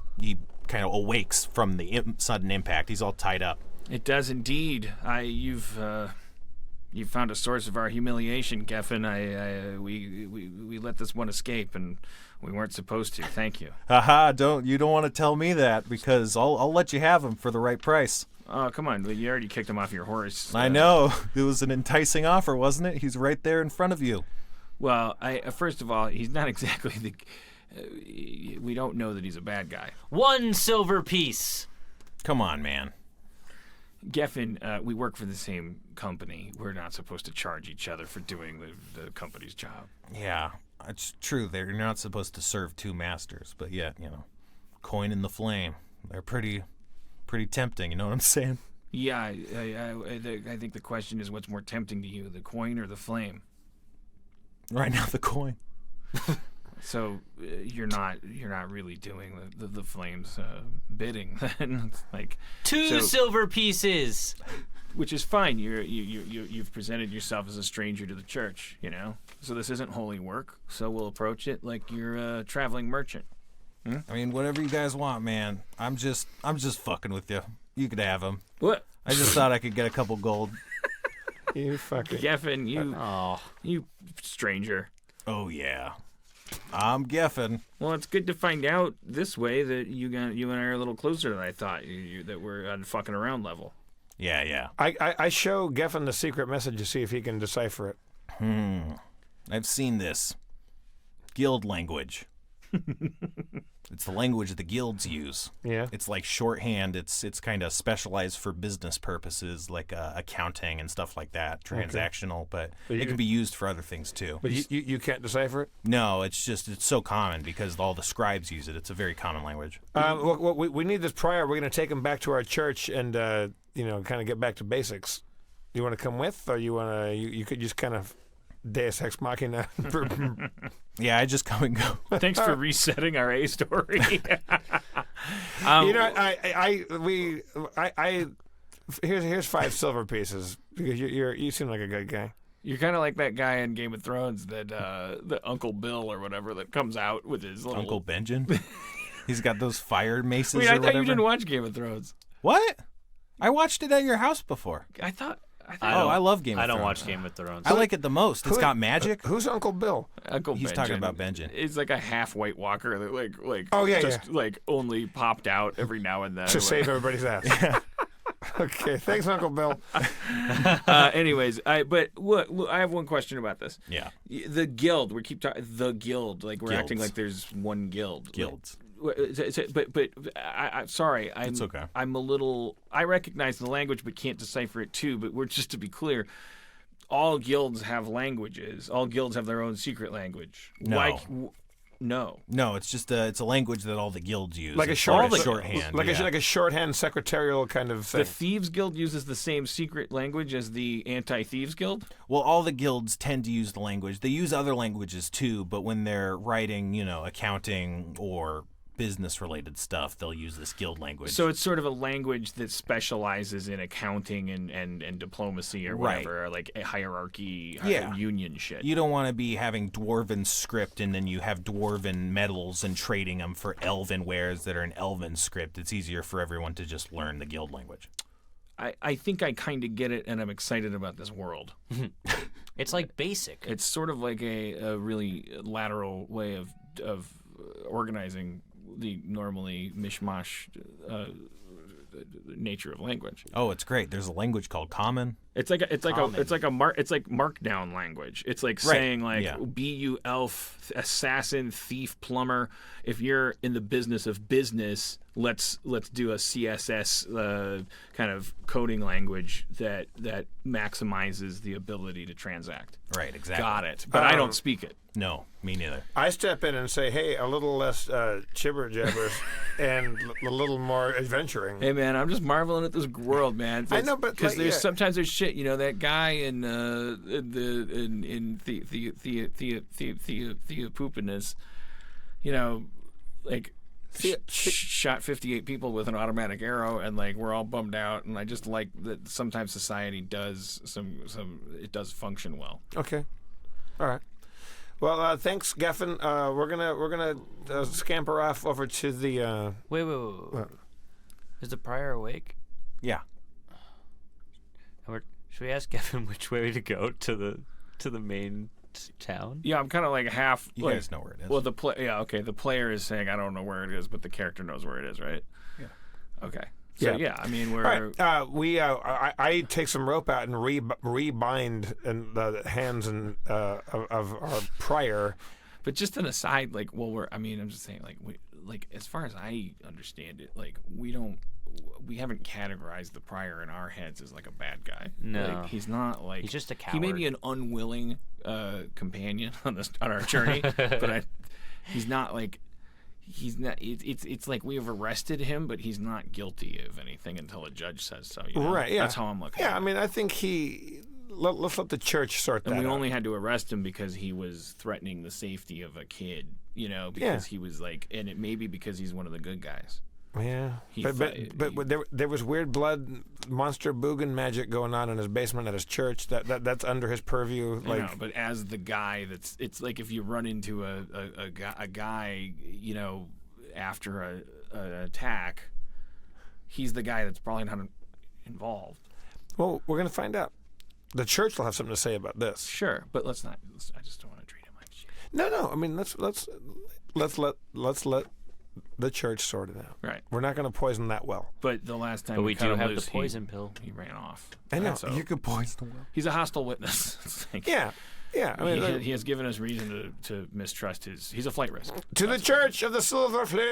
kind of awakes from the sudden impact. He's all tied up. It does indeed. You've found a source of our humiliation, Geffen. We let this one escape, and we weren't supposed to. Thank you. Haha, don't want to tell me that, because I'll let you have him for the right price. Oh, come on. You already kicked him off your horse. I know. It was an enticing offer, wasn't it? He's right there in front of you. Well, first of all, he's not exactly the... we don't know that he's a bad guy. 1 silver piece. Come on, man. Geffen, we work for the same company. We're not supposed to charge each other for doing the company's job. Yeah. It's true. You're not supposed to serve two masters, but yet, coin in the flame. They're pretty tempting. You know what I'm saying? Yeah, I think the question is, what's more tempting to you, the coin or the flame? Right now, the coin. So you're not really doing the flames bidding. Then it's like Two silver pieces. which is fine. You've presented yourself as a stranger to the church, So this isn't holy work. So we'll approach it like you're a traveling merchant. I mean, whatever you guys want, man. I'm just fucking with you. You could have them. What? I just thought I could get a couple gold. You fucking. Geffen, you stranger. Oh yeah, I'm Geffen. Well, it's good to find out this way that you and I are a little closer than I thought. That we're on fucking around level. Yeah. I show Geffen the secret message to see if he can decipher it. I've seen this. Guild language. It's the language the guilds use. Yeah. It's like shorthand. It's kind of specialized for business purposes, like accounting and stuff like that, transactional. But it can be used for other things too. But you can't decipher it? No, it's so common because all the scribes use it. It's a very common language. We need this prior. We're going to take him back to our church and kind of get back to basics. You want to come with, or you want to? You could just kind of Deus Ex Machina. Yeah, I just come and go. Thanks for resetting our A story. Here's 5 silver pieces because you seem like a good guy. You're kind of like that guy in Game of Thrones that the Uncle Bill or whatever that comes out with his little Uncle Benjen. He's got those fire maces. Wait, or I thought whatever. you didn't watch Game of Thrones. What? I watched it at your house before. I thought. I love Game of Thrones. I don't watch Game of Thrones. I like it the most. It's got magic. Who's Uncle Bill? Uncle He's Benjen talking about Benjen. He's like a half White Walker that like only popped out every now and then To save everybody's ass. Okay, thanks, Uncle Bill. Anyways, I have one question about this. Yeah. The guild. We keep talking the guild. Like we're Guilds. acting like there's one guild. Guilds. But I'm sorry. It's okay. I'm a little. I recognize the language, but can't decipher it too. But we're just to be clear, all guilds have languages. All guilds have their own secret language. No. No, it's just it's a language that all the guilds use. Like a It's shorthand, like like a shorthand secretarial kind of thing. the Thieves Guild uses the same secret language as the Anti-Thieves Guild. Well, all the guilds tend to use the language. They use other languages too, but when they're writing, accounting or business-related stuff, they'll use this guild language. So it's sort of a language that specializes in accounting and diplomacy or Right. whatever, or like a hierarchy, Yeah. union shit. You don't want to be having dwarven script and then you have dwarven metals and trading them for elven wares that are in elven script. It's easier for everyone to just learn the guild language. I think I kind of get it, and I'm excited about this world. It's like basic. It's sort of like a really lateral way of organizing the normally mishmash nature of language. Oh, it's great. There's a language called Common. It's like markdown language. It's like saying like, Yeah. be you elf, assassin, thief, plumber. If you're in the business of business, let's do a CSS kind of coding language that maximizes the ability to transact. Right, exactly. Got it. But I don't speak it. No, me neither. I step in and say, hey, a little less chibber jabbers and a little more adventuring. Hey man, I'm just marveling at this world, man. I know, but because like, sometimes there's shit. That guy in Theopoopinus, like shot 58 people with an automatic arrow, and like we're all bummed out. And I just like that sometimes society does it does function well. Okay, all right. Well, thanks, Geffen. We're gonna scamper off over to the. Wait. What? Is the prior awake? Yeah. Should we ask Kevin which way to go to the main town? Yeah, I'm kind of like half. You like, guys know where it is. Well, the player is saying I don't know where it is, but the character knows where it is, right? Yeah. Okay. So Yeah. I mean we're. All right. I take some rope out and rebind the hands and of our prior. But just an aside, like, I'm just saying, like, as far as I understand it, like, we haven't categorized the prior in our heads as like a bad guy. No. Like, he's not like He's just a He may coward. be an unwilling companion on our journey, but he's not like. He's not. It's like we have arrested him, but he's not guilty of anything until a judge says so. You know? Right. Yeah. That's how I'm looking. Yeah. at I it. mean, I think let's let the church sort that And we out. only had to arrest him because he was threatening the safety of a kid. You know, because he was like, and it may be because he's one of the good guys. Yeah, He but there was weird blood monster Boogan magic going on in his basement at his church. That's under his purview. I know, but as the guy, it's like if you run into a guy, you know, after an attack, he's the guy that's probably not involved. Well, we're gonna find out. The church will have something to say about this. Sure, but let's not. I just don't want to treat him like shit. No. I mean, let's let the church sort it out. Right. We're not going to poison that well. But the last time But we cut do him have loose, the poison pill. He ran off. I know. So You could poison the well. he's a hostile witness. It's like, Yeah. I mean, he has given us reason to mistrust he's a flight risk. to the Church of the Silver Flame.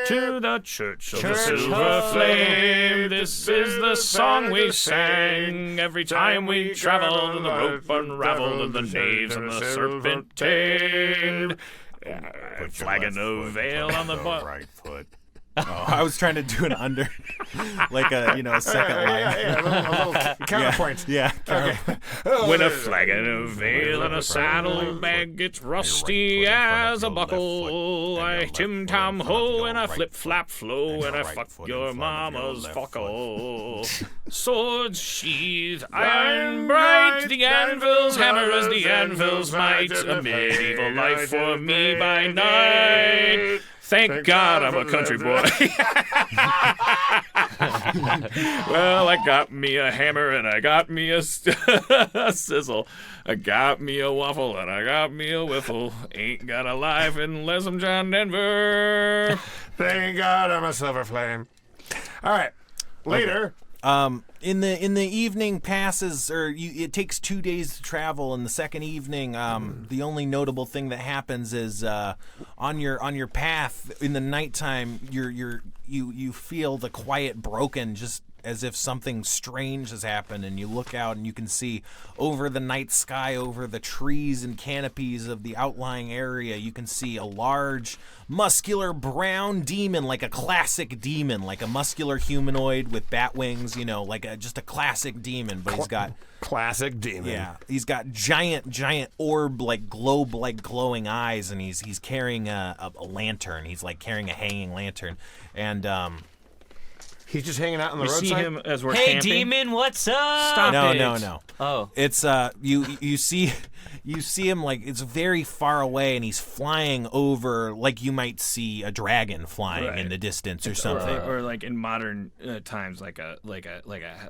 To the church of the Church silver of flame, this is the song we sang every time we traveled, and the rope unraveled, and the knaves and the serpent tamed. Flagging no veil on the butt. Right foot. Oh, I was trying to do an under, like a second line. A little counterpoint. Yeah. When a flag and a veil and a saddlebag gets rusty as a buckle, I tim-tam ho and I flip-flap flow and I fuck your mama's fuckle. Swords sheathed, iron bright, the anvil's hammer as the anvil's might, a medieval life for me by night. Thank God I'm a country boy. Well, I got me a hammer and I got me a sizzle. I got me a waffle and I got me a whiffle. Ain't got a life unless I'm John Denver. Thank God I'm a Silver Flame. All right. Later. In the evening passes, it takes 2 days to travel. In the second evening, the only notable thing that happens is on your path in the nighttime, you feel the quiet broken, just as if something strange has happened, and you look out and you can see over the night sky, over the trees and canopies of the outlying area, you can see a large, muscular brown demon, like a classic demon, like a muscular humanoid with bat wings, just a classic demon, but he's got classic demon. Yeah, he's got giant orb, like globe, like glowing eyes, and he's carrying a lantern. He's like carrying a hanging lantern, and he's just hanging out on the We roadside. see him as we're Hey, camping. demon, what's up? Stop it. No. Oh, It's you see him like it's very far away, and he's flying over like you might see a dragon flying Right. in the distance or something. Or like in modern times, like a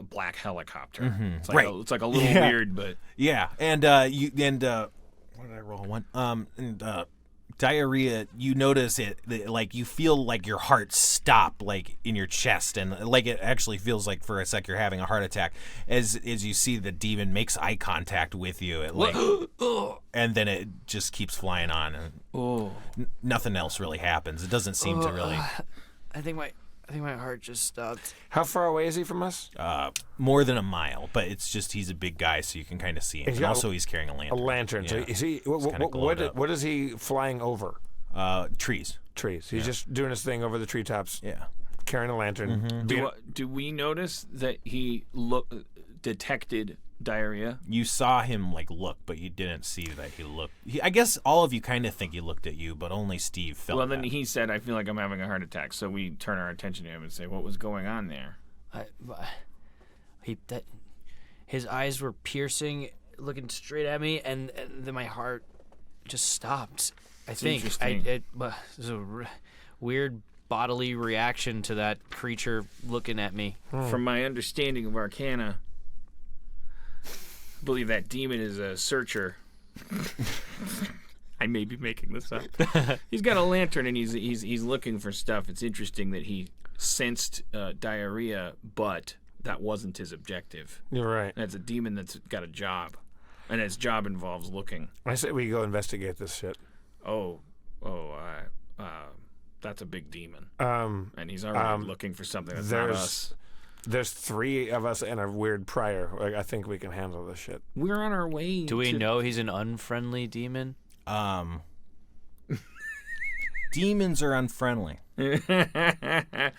black helicopter. It's like Right. it's like a little Yeah. weird, but Yeah, and what did I roll? One. Diarrhea. You notice it, like you feel like your heart stop, like in your chest, and like it actually feels like for a sec you're having a heart attack as you see the demon makes eye contact with you. It like, and then it just keeps flying on, and nothing else really happens. It doesn't seem to really. I think my heart just stopped. How far away is he from us? More than a mile, but it's just he's a big guy, so you can kind of see him. He's And got also, he's carrying a lantern. A lantern. So Yeah. is he? kinda glowed up. What is he flying over? Trees. Trees. He's just doing his thing over the treetops, Yeah. carrying a lantern. do we notice that he detected diarrhea? You saw him like look, but you didn't see that he looked. I guess all of you kind of think he looked at you, but only Steve felt. Well, then that. he said, "I feel like I'm having a heart attack." So we turn our attention to him and say, "What was going on there?" His eyes were piercing, looking straight at me, and then my heart just stopped. I think interesting. it was a weird bodily reaction to that creature looking at me. From my understanding of Arcana, I believe that demon is a searcher. I may be making this up. He's got a lantern and he's looking for stuff. It's interesting that he sensed diarrhea, but that wasn't his objective. You're right. That's a demon that's got a job, and his job involves looking. I say we go investigate this shit. That's a big demon, Um, and he's already looking for something that's not us. There's 3 of us and a weird prior. Like, I think we can handle this shit. We're on our way. Do we know he's an unfriendly demon? Demons are unfriendly. The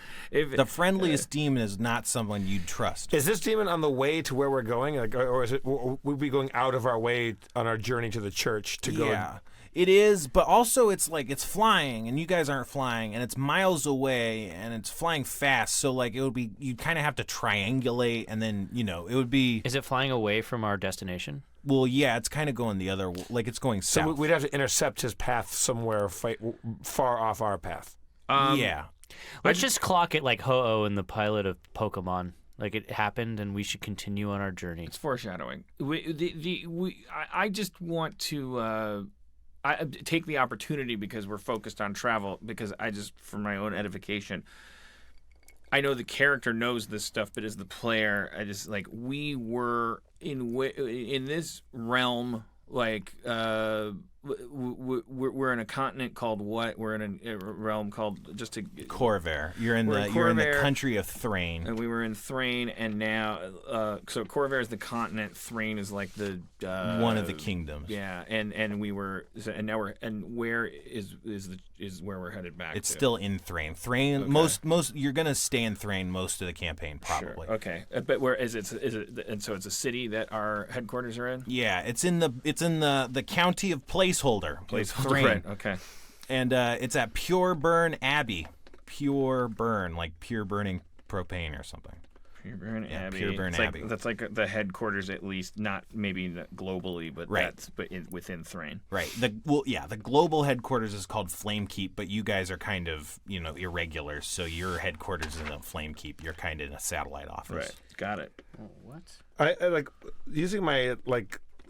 friendliest demon is not someone you'd trust. Is this demon on the way to where we're going, like, or is it? We'll be going out of our way on our journey to the church to go? Yeah, it is, but also it's like it's flying, and you guys aren't flying, and it's miles away, and it's flying fast. So like it would be, you kind of have to triangulate, and then it would be. Is it flying away from our destination? Well, yeah, it's kind of going the other, like it's going south. So we'd have to intercept his path somewhere far off our path. Yeah. Let's just clock it like Ho-Oh in the pilot of Pokemon. Like it happened, and we should continue on our journey. It's foreshadowing. I just want to take the opportunity because we're focused on travel. Because for my own edification, I know the character knows this stuff, but as the player, I just like we were in this realm. Like we're in a continent called what? We're in a realm called just Corvair. You're in the country of Thrain. And we were in Thrain, and now so Corvair is the continent. Thrain is like the one of the kingdoms. Yeah, and we were now we're where is where we're headed back? It's to? still in Thrain. Thrain. Okay. Most you're gonna stay in Thrain most of the campaign probably. Sure. Okay, but where is it? And so it's a city that our headquarters are in. Yeah, it's in the county of Placeholder. Right. Okay. And it's at Pure Burn Abbey. Pure Burn, like pure burning propane or something. Pure Burn Abbey. Pure Burn Abbey. That's like the headquarters, at least, not globally, but right. Within Thrain. Right. The global headquarters is called Flamekeep, but you guys are kind of irregular, so your headquarters isn't Flamekeep. You're kind of in a satellite office. Right. Got it. Oh, what? I like using my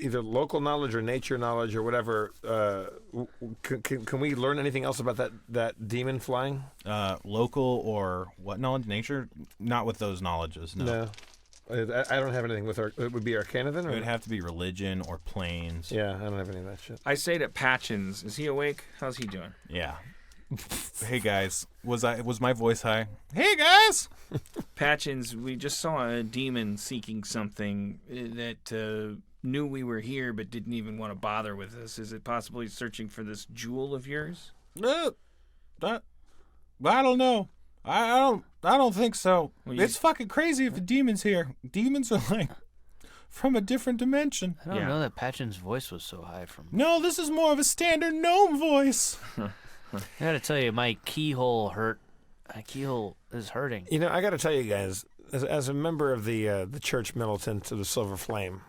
either local knowledge or nature knowledge or whatever. Can we learn anything else about that demon flying? Local or what knowledge? Nature? Not with those knowledges. No. I don't have anything with it would be Arcana then? Or? It would have to be religion or planes. Yeah, I don't have any of that shit. I say to Patchins, is he awake? How's he doing? Yeah. Hey guys, was my voice high? Hey guys. Patchins, we just saw a demon seeking something that knew we were here but didn't even want to bother with us. Is it possibly searching for this jewel of yours? I don't know. I don't think so. Well, it's fucking crazy if a demon's here. Demons are like from a different dimension. I don't know that Patchin's voice was so high from. No, this is more of a standard gnome voice. I gotta tell you, my keyhole hurt. My keyhole is hurting. I gotta tell you guys, as a member of the church militant of the Silver Flame,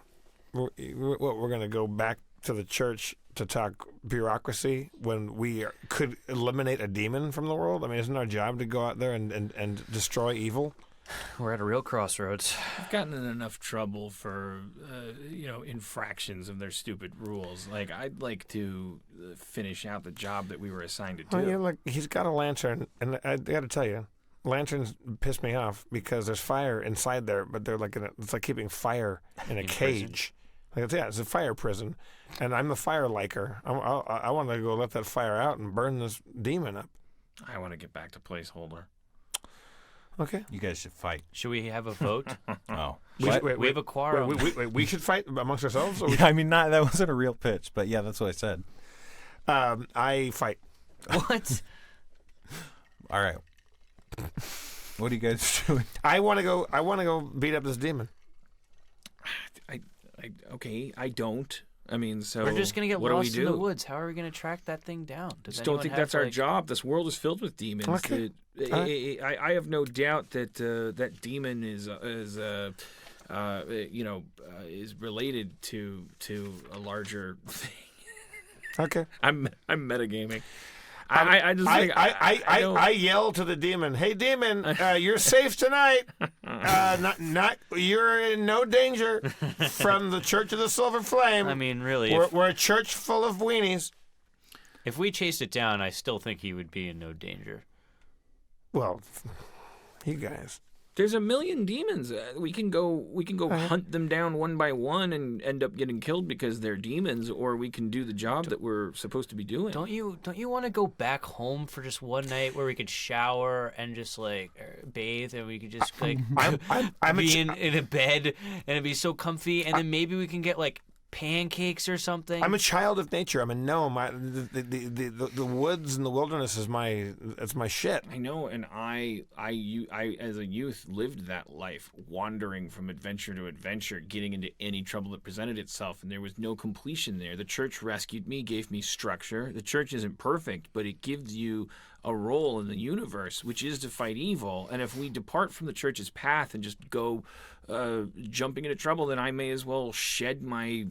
we're gonna go back to the church to talk bureaucracy when we could eliminate a demon from the world. I mean, isn't our job to go out there and destroy evil? We're at a real crossroads. I've gotten in enough trouble for, infractions of their stupid rules. Like, I'd like to finish out the job that we were assigned to do. Well, look, he's got a lantern, and I got to tell you, lanterns piss me off because there's fire inside there, but they're like it's like keeping fire in a cage. Like, it's a fire prison, and I'm the fire liker. I want to go let that fire out and burn this demon up. I want to get back to placeholder. Okay. You guys should fight. Should we have a vote? Oh. We have a quorum. Wait, we should fight amongst ourselves? Or I mean, that wasn't a real pitch, but yeah, that's what I said. I fight. What? All right. What are you guys doing? I want to go beat up this demon. Okay, I don't. I mean, so we're just gonna get what lost do we do? in the woods. How are we gonna track that thing down? I just don't think that's our job. This world is filled with demons. Okay. I have no doubt that that demon is related to a larger thing. Okay. I'm metagaming. I yell to the demon, "Hey, demon, you're safe tonight. You're in no danger from the Church of the Silver Flame." I mean, really, we're a church full of weenies. If we chased it down, I still think he would be in no danger. Well, you guys. There's a million demons. We can go hunt them down one by one and end up getting killed because they're demons, or we can do the job that we're supposed to be doing. Don't you want to go back home for just one night where we could shower and just like bathe and we could just like be in a bed and it'd be so comfy, and then maybe we can get like pancakes or something. I'm a child of nature. I'm a gnome. The woods and the wilderness is my shit. I know, and I as a youth lived that life, wandering from adventure to adventure, getting into any trouble that presented itself, and there was no completion there. The church rescued me, gave me structure. The church isn't perfect, but it gives you a role in the universe, which is to fight evil. And if we depart from the church's path and just go jumping into trouble, then I may as well shed my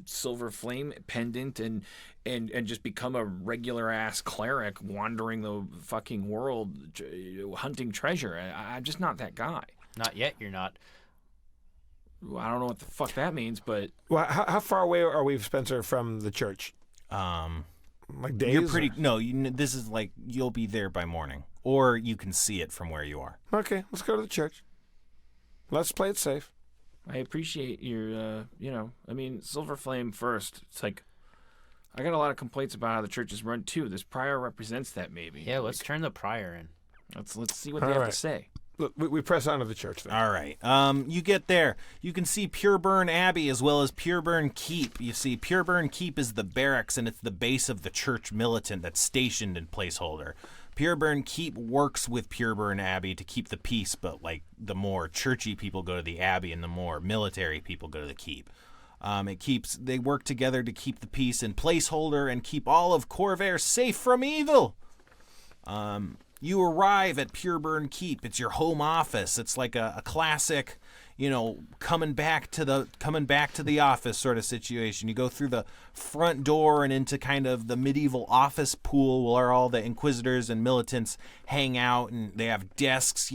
silver flame pendant and just become a regular ass cleric wandering the fucking world hunting treasure. I'm just not that guy. Not yet, you're not. Well, I don't know what the fuck that means, but Well, how far away are we, Spencer, from the church? Like days? You're pretty. No, this is like you'll be there by morning, or you can see it from where you are. Okay, let's go to the church. Let's play it safe. I appreciate your, I mean, Silver Flame first. It's like, I got a lot of complaints about how the church is run too. This prior represents that, maybe. Yeah, let's turn the prior in. Let's see what they have to say. Look, we press on to the church then. All right. You get there. You can see Pureburn Abbey as well as Pureburn Keep. You see, Pureburn Keep is the barracks, and it's the base of the church militant that's stationed in Placeholder. Pureburn Keep works with Pureburn Abbey to keep the peace, but like the more churchy people go to the Abbey and the more military people go to the Keep. They work together to keep the peace in Placeholder and keep all of Corvair safe from evil. You arrive at Pureburn Keep. It's your home office. It's like a classic, coming back to the office sort of situation. You go through the front door and into kind of the medieval office pool where all the inquisitors and militants hang out, and they have desks.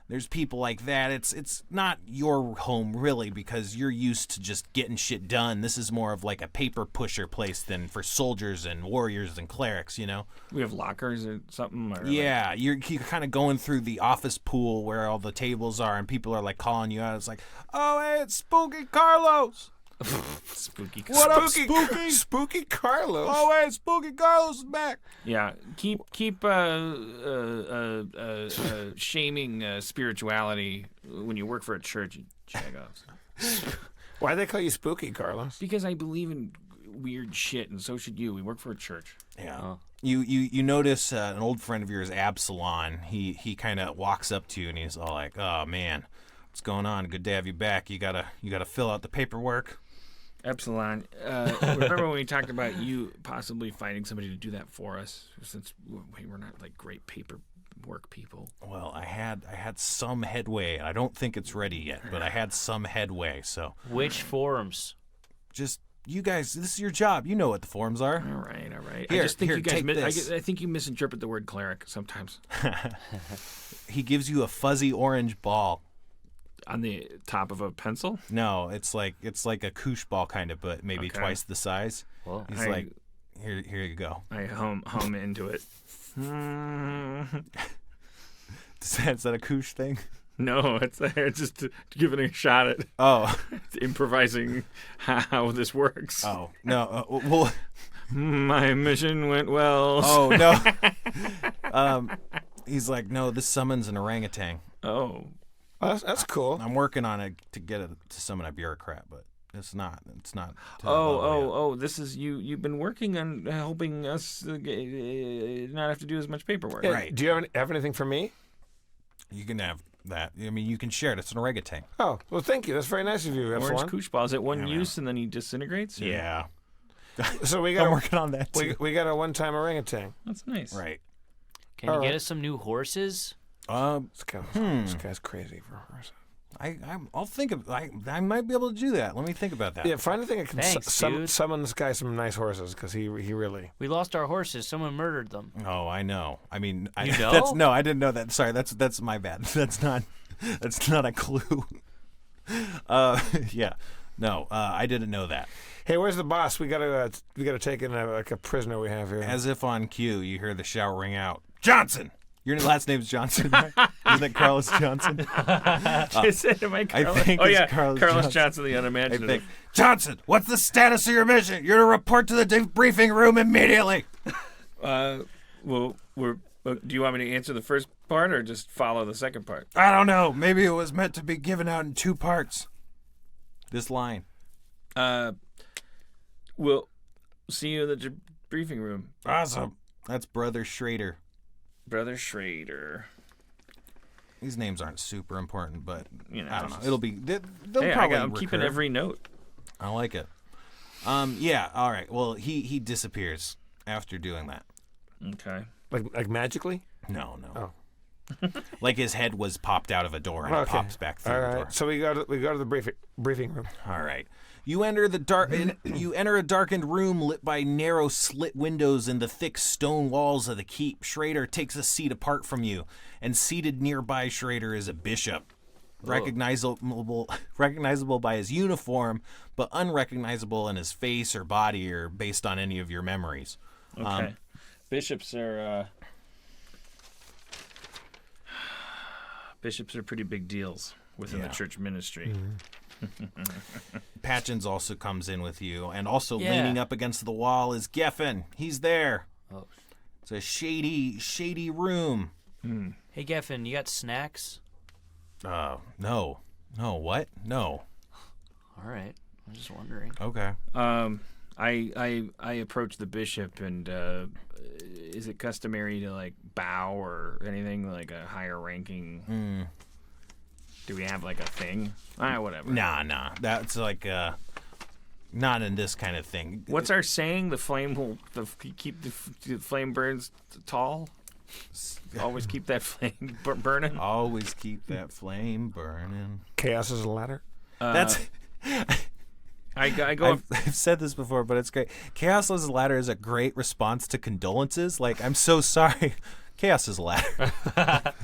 There's people like that. It's not your home really because you're used to just getting shit done. This is more of like a paper pusher place than for soldiers and warriors and clerics. We have lockers or something. Or yeah, you're kind of going through the office pool where all the tables are, and people are like calling you out. It's like, oh, hey, it's Spooky Carlos. Spooky. What up, Spooky? Spooky Carlos. Oh, hey, Spooky Carlos is back. Yeah, keep shaming spirituality when you work for a church, you jagoffs. Why do they call you Spooky Carlos? Because I believe in weird shit, and so should you. We work for a church. Yeah. Oh. You notice an old friend of yours, Absalon. He kind of walks up to you and he's all like, "Oh man, what's going on? Good to have you back. You gotta fill out the paperwork." Epsilon, remember when we talked about you possibly finding somebody to do that for us, since we're not like great paperwork people? Well, I had some headway. I don't think it's ready yet, but I had some headway. So which forums? Just you guys. This is your job. You know what the forums are. All right. Here, I just think here, you guys. take this. I think you misinterpret the word cleric sometimes. He gives you a fuzzy orange ball. On the top of a pencil? No, it's like a koosh ball kind of, but maybe twice the size. Well, he's like, here you go. I hum into it. Is that a koosh thing? No, it's just giving it a shot at. Oh, improvising how this works. Oh no, well, my mission went well. Oh no. He's like, no, this summons an orangutan. Oh. That's cool. I'm working on it to get it to summon a bureaucrat, but it's not. This is you. You've been working on helping us not have to do as much paperwork. Yeah, right. Do you have anything for me? You can have that. I mean, you can share it. It's an orangutan. Oh, well, thank you. That's very nice of you, Epsilon. Orange koosh ball. Is it one use and then he disintegrates? Or? Yeah. So we got. I'm working on that too. We got a one-time orangutan. That's nice. Right. Can you get us some new horses? This guy's crazy for horses. I'll think of. I might be able to do that. Let me think about that. Yeah, find a thing that can Thanks, summon this guy some nice horses because he really. We lost our horses. Someone murdered them. Oh, I know. I mean, you know? No, I didn't know that. Sorry, that's my bad. That's not a clue. Yeah, no, I didn't know that. Hey, where's the boss? We gotta take in a prisoner we have here. As if on cue, you hear the shout ring out. Johnson, Your last name's Johnson, right? Isn't it Carlos Johnson? Is it? Am I Carlos? think oh, it's yeah. Carlos Johnson, the I unimaginative. think. Johnson, what's the status of your mission? You're to report to the debriefing room immediately. Well, do you want me to answer the first part or just follow the second part? I don't know. Maybe it was meant to be given out in 2 parts. This line. We'll see you in the briefing room. Awesome. That's Brother Schrader. Brother Schrader. These names aren't super important, but You know, I don't know. just- It'll be. They'll Hey, probably I'm keeping recur. every note. I like it. Yeah. All right. Well, he disappears after doing that. Okay. Like magically? No. Oh. Like his head was popped out of a door and it pops back through All the right. door. So we go to the briefing room. All right. You enter a darkened room lit by narrow slit windows and the thick stone walls of the keep. Schrader takes a seat apart from you, and seated nearby Schrader is a bishop. Recognizable by his uniform, but unrecognizable in his face or body or based on any of your memories. Okay. Bishops are pretty big deals within the church ministry. Patchins also comes in with you, and also Yeah. leaning up against the wall is Geffen. He's there. Oh. It's a shady room. Hey, Geffen, you got snacks? No. What? No. All right. I'm just wondering. Okay. I approach the bishop and is it customary to like bow or anything like a higher ranking? Do we have like a thing? Whatever. Nah. That's like not in this kind of thing. What's our saying? The flame will keep the flame burns tall. Always keep that flame burning. Always keep that flame burning. Chaos is a ladder. That's. I go up. I've said this before, but it's great. Chaos is a ladder is a great response to condolences. Like, I'm so sorry. Chaos is a ladder.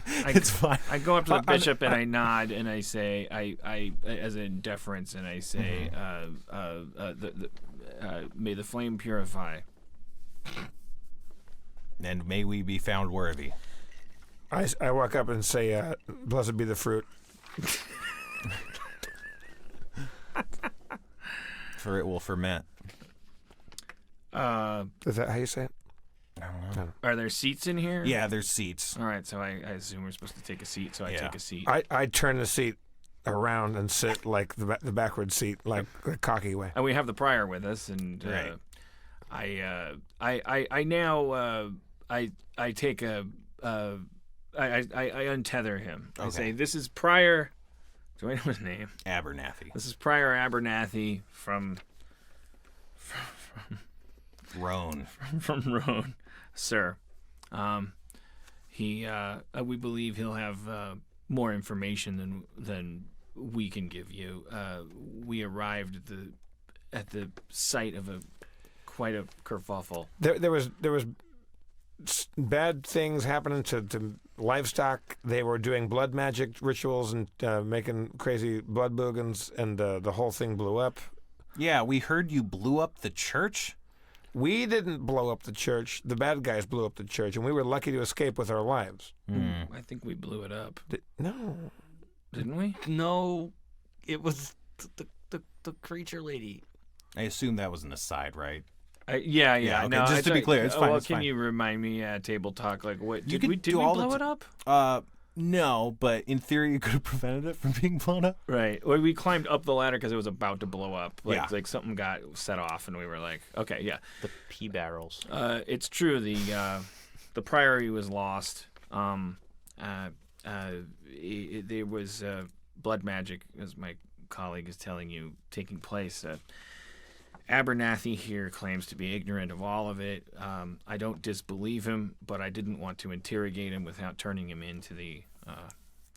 It's fine. I go up to the bishop and I nod and I say, I as in deference, and I say, may the flame purify. And may we be found worthy. I walk up and say, blessed be the fruit. For it will ferment. Is that how you say it? I don't know. Are there seats in here? Yeah, there's seats. All right, so I assume we're supposed to take a seat, so I take a seat. I turn the seat around and sit like the backward seat, like the cocky way. And we have the prior with us, and Right. I now take a I untether him. I say, this is Prior. Do I know his name? Abernathy. This is Prior Abernathy from Roan. Roan, sir. We believe he'll have more information than we can give you. We arrived at the site of quite a kerfuffle. There was bad things happening to livestock. They were doing blood magic rituals and making crazy blood boogans, and the whole thing blew up. Yeah, we heard you blew up the church. We didn't blow up the church. The bad guys blew up the church, and we were lucky to escape with our lives. I think we blew it up. No. Didn't we? No, it was the creature lady. I assume that was an aside, right? Yeah. okay, No, just to be clear, it's fine, Well, it's can fine. you remind me, table talk? Like, what You did could we do all the blow it up? No, but in theory, you could have prevented it from being blown up. Right. Well, we climbed up the ladder because it was about to blow up. Like something got set off, and we were like, okay, yeah. The pea barrels. It's true. The priory was lost. There was blood magic, as my colleague is telling you, taking place. Abernathy here claims to be ignorant of all of it. I don't disbelieve him, but I didn't want to interrogate him without turning him into the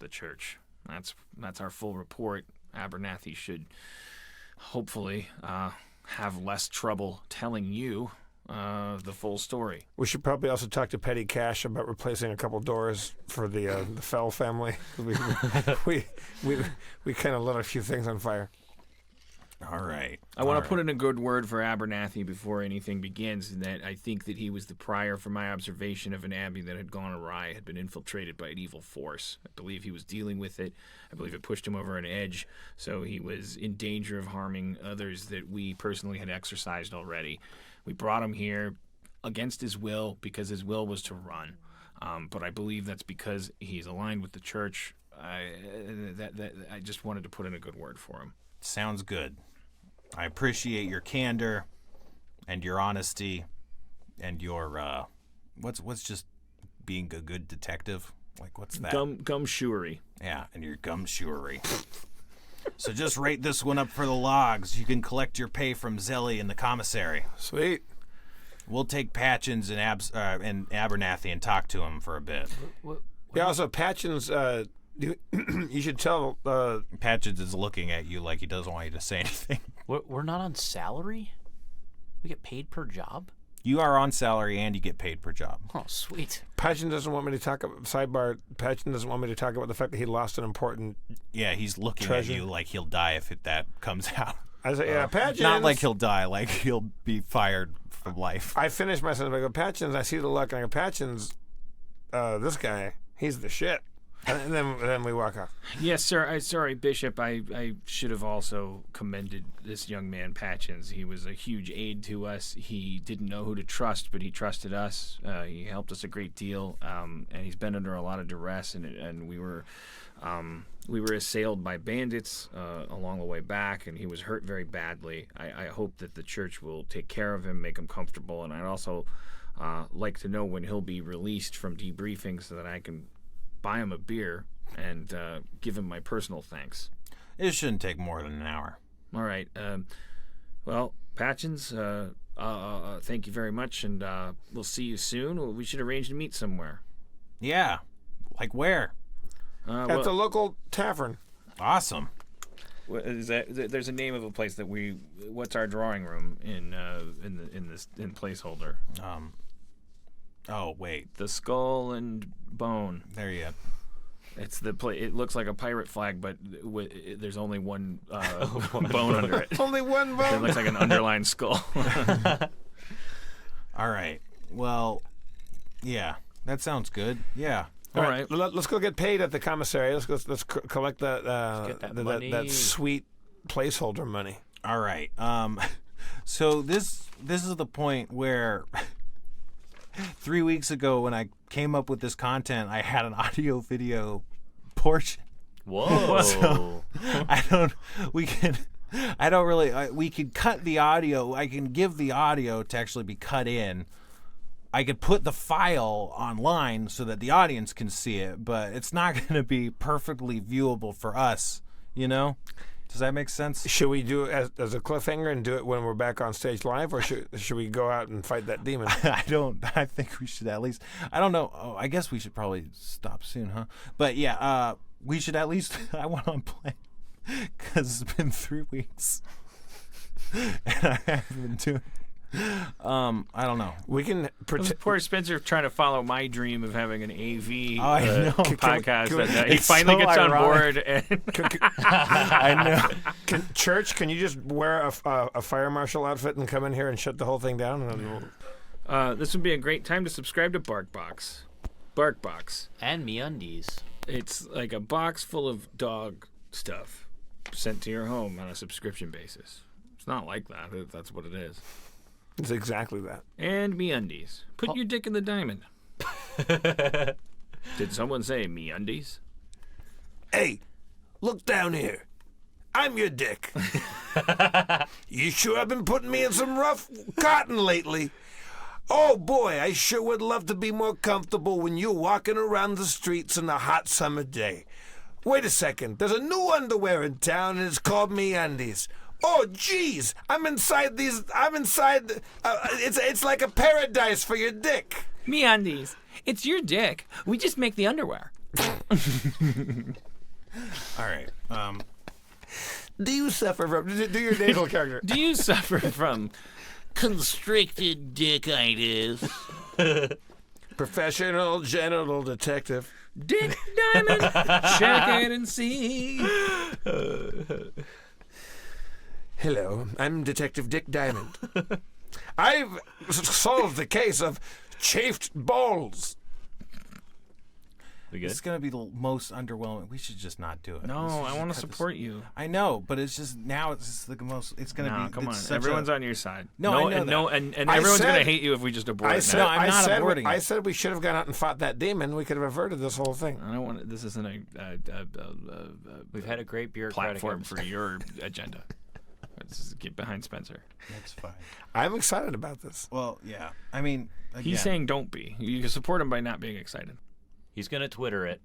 church. That's our full report. Abernathy should hopefully have less trouble telling you the full story. We should probably also talk to Petty Cash about replacing a couple doors for the Fell family. We kind of lit a few things on fire. All right. I want to put in a good word for Abernathy before anything begins, in that I think that he was the prior, from my observation, of an abbey that had gone awry, had been infiltrated by an evil force. I believe he was dealing with it. I believe it pushed him over an edge, so he was in danger of harming others that we personally had exorcised already. We brought him here against his will because his will was to run. But I believe that's because he's aligned with the church. I just wanted to put in a good word for him. Sounds good. I appreciate your candor and your honesty and your what's just being a good detective? Like, what's that? Gumshoery. Yeah, and your gumshoery. So just rate this one up for the logs. You can collect your pay from Zelly in the commissary. Sweet. We'll take Patchins and Abernathy and talk to him for a bit. Yeah, also, Patchins, you should tell... Patchins is looking at you like he doesn't want you to say anything. We're not on salary? We get paid per job? You are on salary and you get paid per job. Oh, sweet. Patchen doesn't want me to talk about... Sidebar, Patchen doesn't want me to talk about the fact that he lost an important... Yeah, he's looking treasure. at you like he'll die if that comes out. I say, yeah, Patchins... Not like he'll die, like he'll be fired from life. I finished my sentence. I go, Patchins, I see the look, and I go, Patchins, this guy, he's the shit. And then we walk off. Yes, sir. Sorry, Bishop. I should have also commended this young man, Patchins. He was a huge aid to us. He didn't know who to trust, but he trusted us. He helped us a great deal, and he's been under a lot of duress. And we were assailed by bandits along the way back, and he was hurt very badly. I hope that the church will take care of him, make him comfortable, and I'd also like to know when he'll be released from debriefing so that I can buy him a beer and give him my personal thanks. It shouldn't take more than an hour. All right. Well, Patchins, thank you very much, and we'll see you soon. We should arrange to meet somewhere. Yeah. Like where? At the local tavern. Awesome. Is that, there's a name of a place that what's our drawing room in placeholder? Oh, wait. The Skull and Bone. There you go. It's the it looks like a pirate flag, but there's only one bone under it. Only one bone? It looks like an underlined skull. All right. Well, yeah. That sounds good. Yeah. All right. Let's go get paid at the commissary. Let's collect that sweet placeholder money. All right. So this is the point where 3 weeks ago when I came up with this content, I had an audio video portion. Whoa. So we could cut the audio. I can give the audio to actually be cut in. I could put the file online so that the audience can see it, but it's not going to be perfectly viewable for us, you know? Does that make sense? Should we do it as a cliffhanger and do it when we're back on stage live, or should we go out and fight that demon? I think we should at least... I don't know. Oh, I guess we should probably stop soon, huh? But yeah, we should at least... I want to play because it's been 3 weeks and I haven't been doing... I don't know. We can poor Spencer trying to follow my dream of having an AV podcast. He finally gets on board. I know. Church, can you just wear a fire marshal outfit and come in here and shut the whole thing down? This would be a great time to subscribe to BarkBox. BarkBox. And MeUndies. It's like a box full of dog stuff sent to your home on a subscription basis. It's not like that. That's what it is. It's exactly that. And MeUndies. Put your dick in the diamond. Did someone say MeUndies? Hey, look down here. I'm your dick. You sure have been putting me in some rough cotton lately. Oh boy, I sure would love to be more comfortable when you're walking around the streets on a hot summer day. Wait a second, there's a new underwear in town and it's called MeUndies. Oh, geez, I'm inside these. It's like a paradise for your dick. MeUndies. It's your dick. We just make the underwear. All right. Do you suffer from... Do your nasal character. Do you suffer from constricted dickitis? Professional genital detective. Dick Diamond? Check it and see. Hello, I'm Detective Dick Diamond. I've solved the case of chafed balls. We good? It's gonna be the most underwhelming. We should just not do it. No, I want to support you. I know, but it's just now. It's just the most. It's gonna No, be. come on. it's such Everyone's a, on your side. No, I know and that. no, and I everyone's said- gonna hate you if we just abort I it said, now. I'm not said, aborting I it. said we should have gone out and fought that demon. We could have averted this whole thing. I don't want. This isn't a We've had a great bureaucratic platform episode. for your agenda. Let's just get behind Spencer. That's fine. I'm excited about this. Well, yeah. I mean, again, He's saying don't be. You can support him by not being excited. He's gonna Twitter it.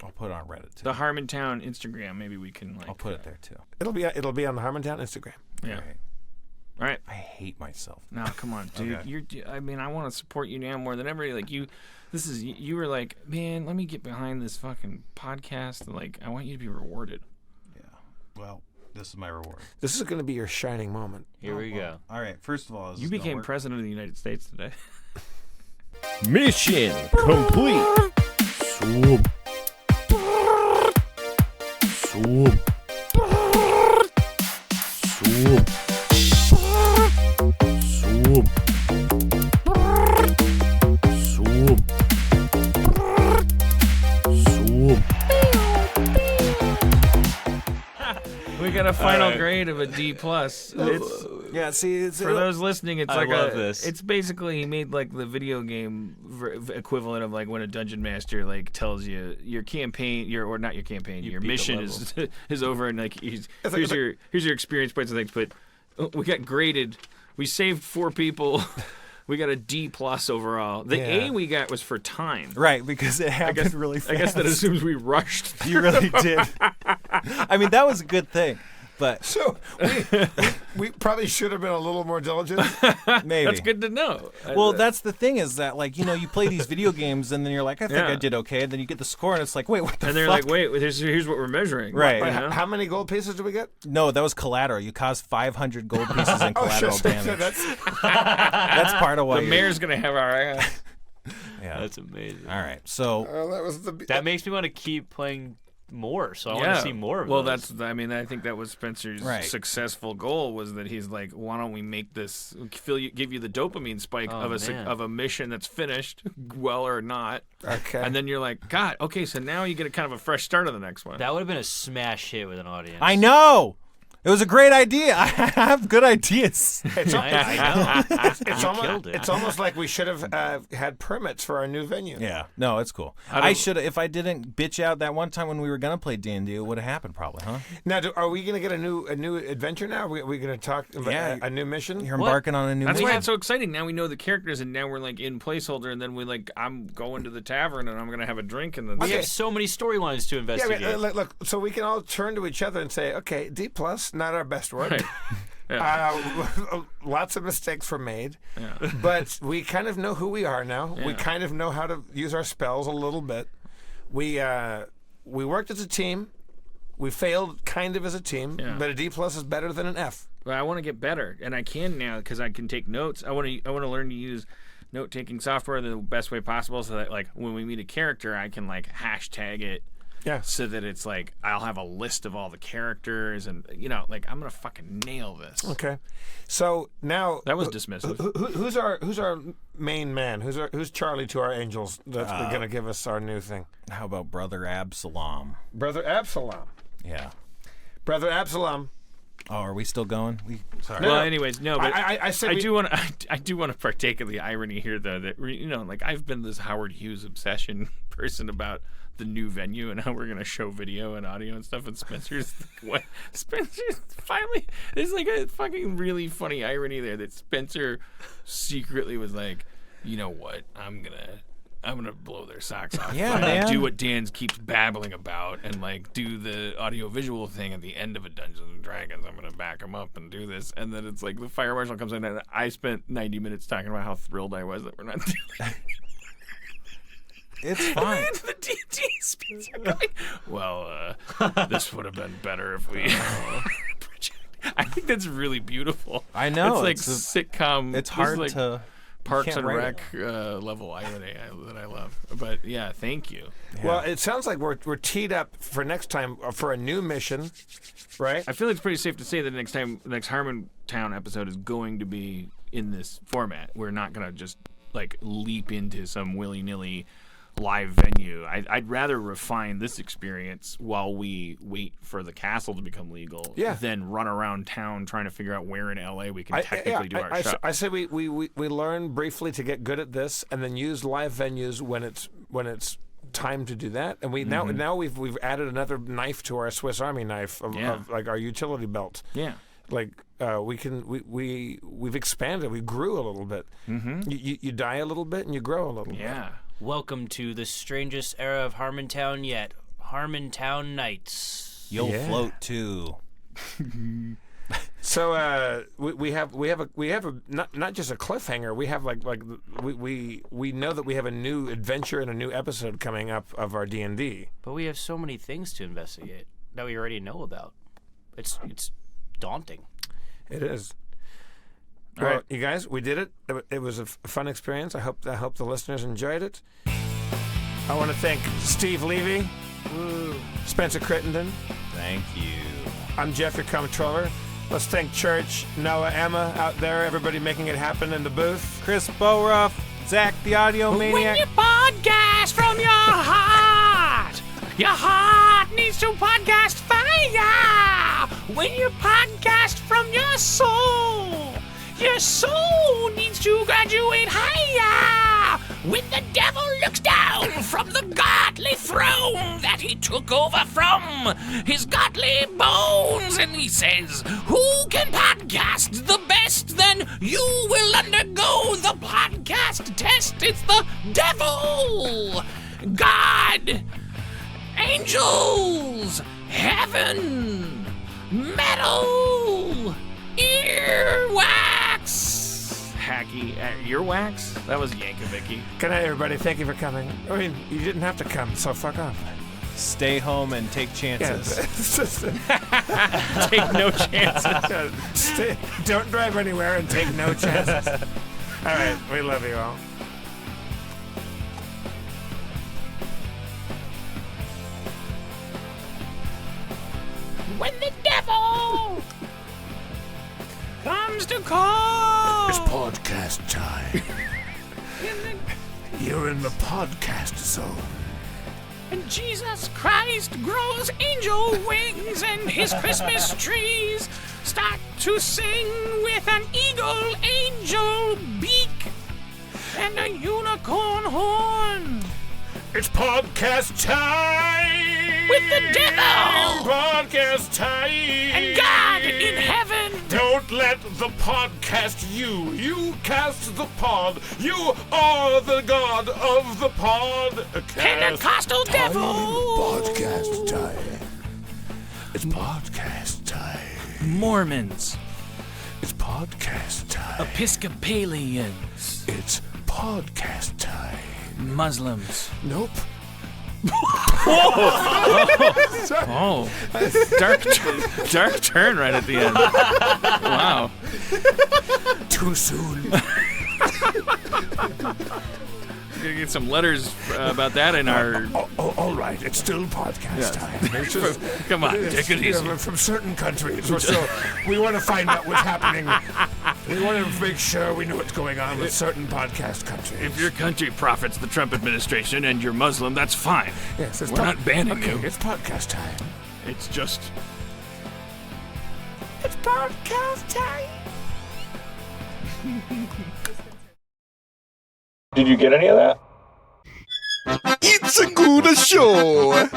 I'll put it on Reddit too. The Harmontown Instagram. Maybe we can like. I'll put it there too. It'll be on the Harmontown Instagram. Yeah. Right. All right. I hate myself. No, come on, dude. Okay. I mean, I want to support you now more than ever. Like you, you were like, man, let me get behind this fucking podcast. Like, I want you to be rewarded. Yeah. Well, this is my reward. This is going to be your shining moment. Here we go. All right. First of all, is You this gonna became work? president of the United States today. Mission complete. Swoop. Swoop. Swoop. Swoop. Swoop. Swoop. We got a final grade of a D plus. It's Yeah. See, it's for those listening. It's I like love this. It's basically he made like the video game equivalent of like when a dungeon master like tells you your campaign, or not your campaign, your beat the mission is over, and like here's your experience points and things. But we got graded. We saved 4 people. We got a D plus overall. The A we got was for time. right because it happened really fast. I guess that assumes we rushed. You really did. I mean, that was a good thing, but So we probably should have been a little more diligent. maybe. That's good to know. Well, that's the thing is that, like, you play these video games and then you're like, I think Yeah. I did okay. And then you get the score and it's like, wait, what the And they're fuck? like, wait, here's what we're measuring. Right. You know? How many gold pieces did we get? No, that was collateral. You caused 500 gold pieces in collateral shit. damage. That's, That's part of why The you're- mayor's gonna have our Yeah. That's amazing. All right. So, that was the. That makes me want to keep playing more. So I want to see more of Well, those. that's. I mean, I think that was Spencer's Right. successful goal was that he's like, why don't we make this give you the dopamine spike Oh, man. of a mission that's finished, well or not, Okay. and then you're like, God, okay, so now you get a kind of a fresh start on the next one. That would have been a smash hit with an audience. I know. It was a great idea. I have good ideas. It's, I know. almost, it. it's almost like we should have had permits for our new venue. Yeah. No, it's cool. I should have, if I didn't bitch out that one time when we were going to play D&D, it would have happened probably, huh? Now, are we going to get a new adventure now? Are we going to talk about Yeah. a new mission? You're embarking on a new That's mission. why it's so exciting. Now we know the characters, and now we're like in placeholder, and then I'm going to the tavern, and I'm gonna have a drink, and then We have so many storylines to Yeah, investigate. look, so we can all turn to each other and say, okay, D plus, not our best work. Lots of mistakes were made, but we kind of know who we are now. We kind of know how to use our spells a little bit. We worked as a team. We failed kind of as a team, but a D plus is better than an F. But I want to get better, and I can now because I can take notes. I want to learn to use note-taking software the best way possible, so that like when we meet a character, I can like hashtag it. Yeah. So that it's like I'll have a list of all the characters, and like I'm gonna fucking nail this. Okay, so now That was dismissive. who's our main man? Who's Charlie to our angels? That's going to give us our new thing. How about Brother Absalom? Brother Absalom. Yeah. Brother Absalom. Oh, are we still going? Sorry. Well, anyways, no, but I said we- do want to. I do want to partake of the irony here, though. That like I've been this Howard Hughes obsession person about the new venue and how we're gonna show video and audio and stuff. And Spencer's what? Spencer's finally. There's like a fucking really funny irony there that Spencer secretly was like, you know what? I'm gonna blow their socks off. Yeah, I'm gonna man. do what Dan keeps babbling about and like do the audio-visual thing at the end of a Dungeons and Dragons. I'm gonna back him up and do this, and then it's like the fire marshal comes in, and I spent 90 minutes talking about how thrilled I was that we're not doing it. It's fine. And the D&D Spencer going, well, this would have been better if we. I think that's really beautiful. I know, It's like it's sitcom. It's this hard like to. Parks Can't and write Rec level irony that I love. But yeah, thank you. Well, it sounds like we're teed up for next time for a new mission, right? I feel it's pretty safe to say that next Harmontown episode is going to be in this format. We're not going to just like leap into some willy-nilly live venue. I'd rather refine this experience while we wait for the castle to become legal than run around town trying to figure out where in LA we can technically do our show. I say we learn briefly to get good at this, and then use live venues when it's time to do that. And we now we've added another knife to our Swiss Army knife of like our utility belt. Yeah. Like we've expanded. We grew a little bit. Mm-hmm. You die a little bit and you grow a little bit. Yeah. Welcome to the strangest era of Harmontown yet. Harmontown Nights. You'll float too. So we have a not just a cliffhanger. We have we know that we have a new adventure and a new episode coming up of our D&D. But we have so many things to investigate that we already know about. It's daunting. It is. Well, right. You guys, we did it. It was a fun experience. I hope the listeners enjoyed it. I want to thank Steve Levy, Spencer Crittenden. Thank you. I'm Jeff, your comptroller. Let's thank Church, Noah, Emma out there, everybody making it happen in the booth. Chris Boruff, Zach the Audio Maniac. When you podcast from your heart needs to podcast fire. When you podcast from your soul needs to graduate higher. When the devil looks down from the godly throne that he took over from his godly bones, and he says, who can podcast the best? Then you will undergo the podcast test. It's the devil, God, angels, heaven, metal, earwax. Hacky earwax? That was Yankovic. Good night, everybody. Thank you for coming. I mean, you didn't have to come, so fuck off. Stay home and take chances. Take no chances. Don't drive anywhere and take no chances. All right, we love you all. When the devil comes to call. It's podcast time. You're in the podcast zone. And Jesus Christ grows angel wings, and his Christmas trees start to sing with an eagle angel beak and a unicorn horn. It's podcast time! With the devil! Podcast time! And God in heaven! Don't let the pod cast you. You cast the pod. You are the God of the pod. Pentecostal devil! Podcast time. It's podcast time. Mormons. It's podcast time. Episcopalians. It's podcast time. Muslims. Nope. Oh, dark turn right at the end. Wow. Too soon. We're gonna get some letters about that in our. All right. It's still podcast time. It's just, Come on, take it easy. From certain countries. So we want to find out what's happening. We want to make sure we know what's going on with certain podcast countries. If your country profits the Trump administration and you're Muslim, that's fine. Yes, We're not banning you. It's podcast time. It's just. It's podcast time. Did you get any of that? It's a good show.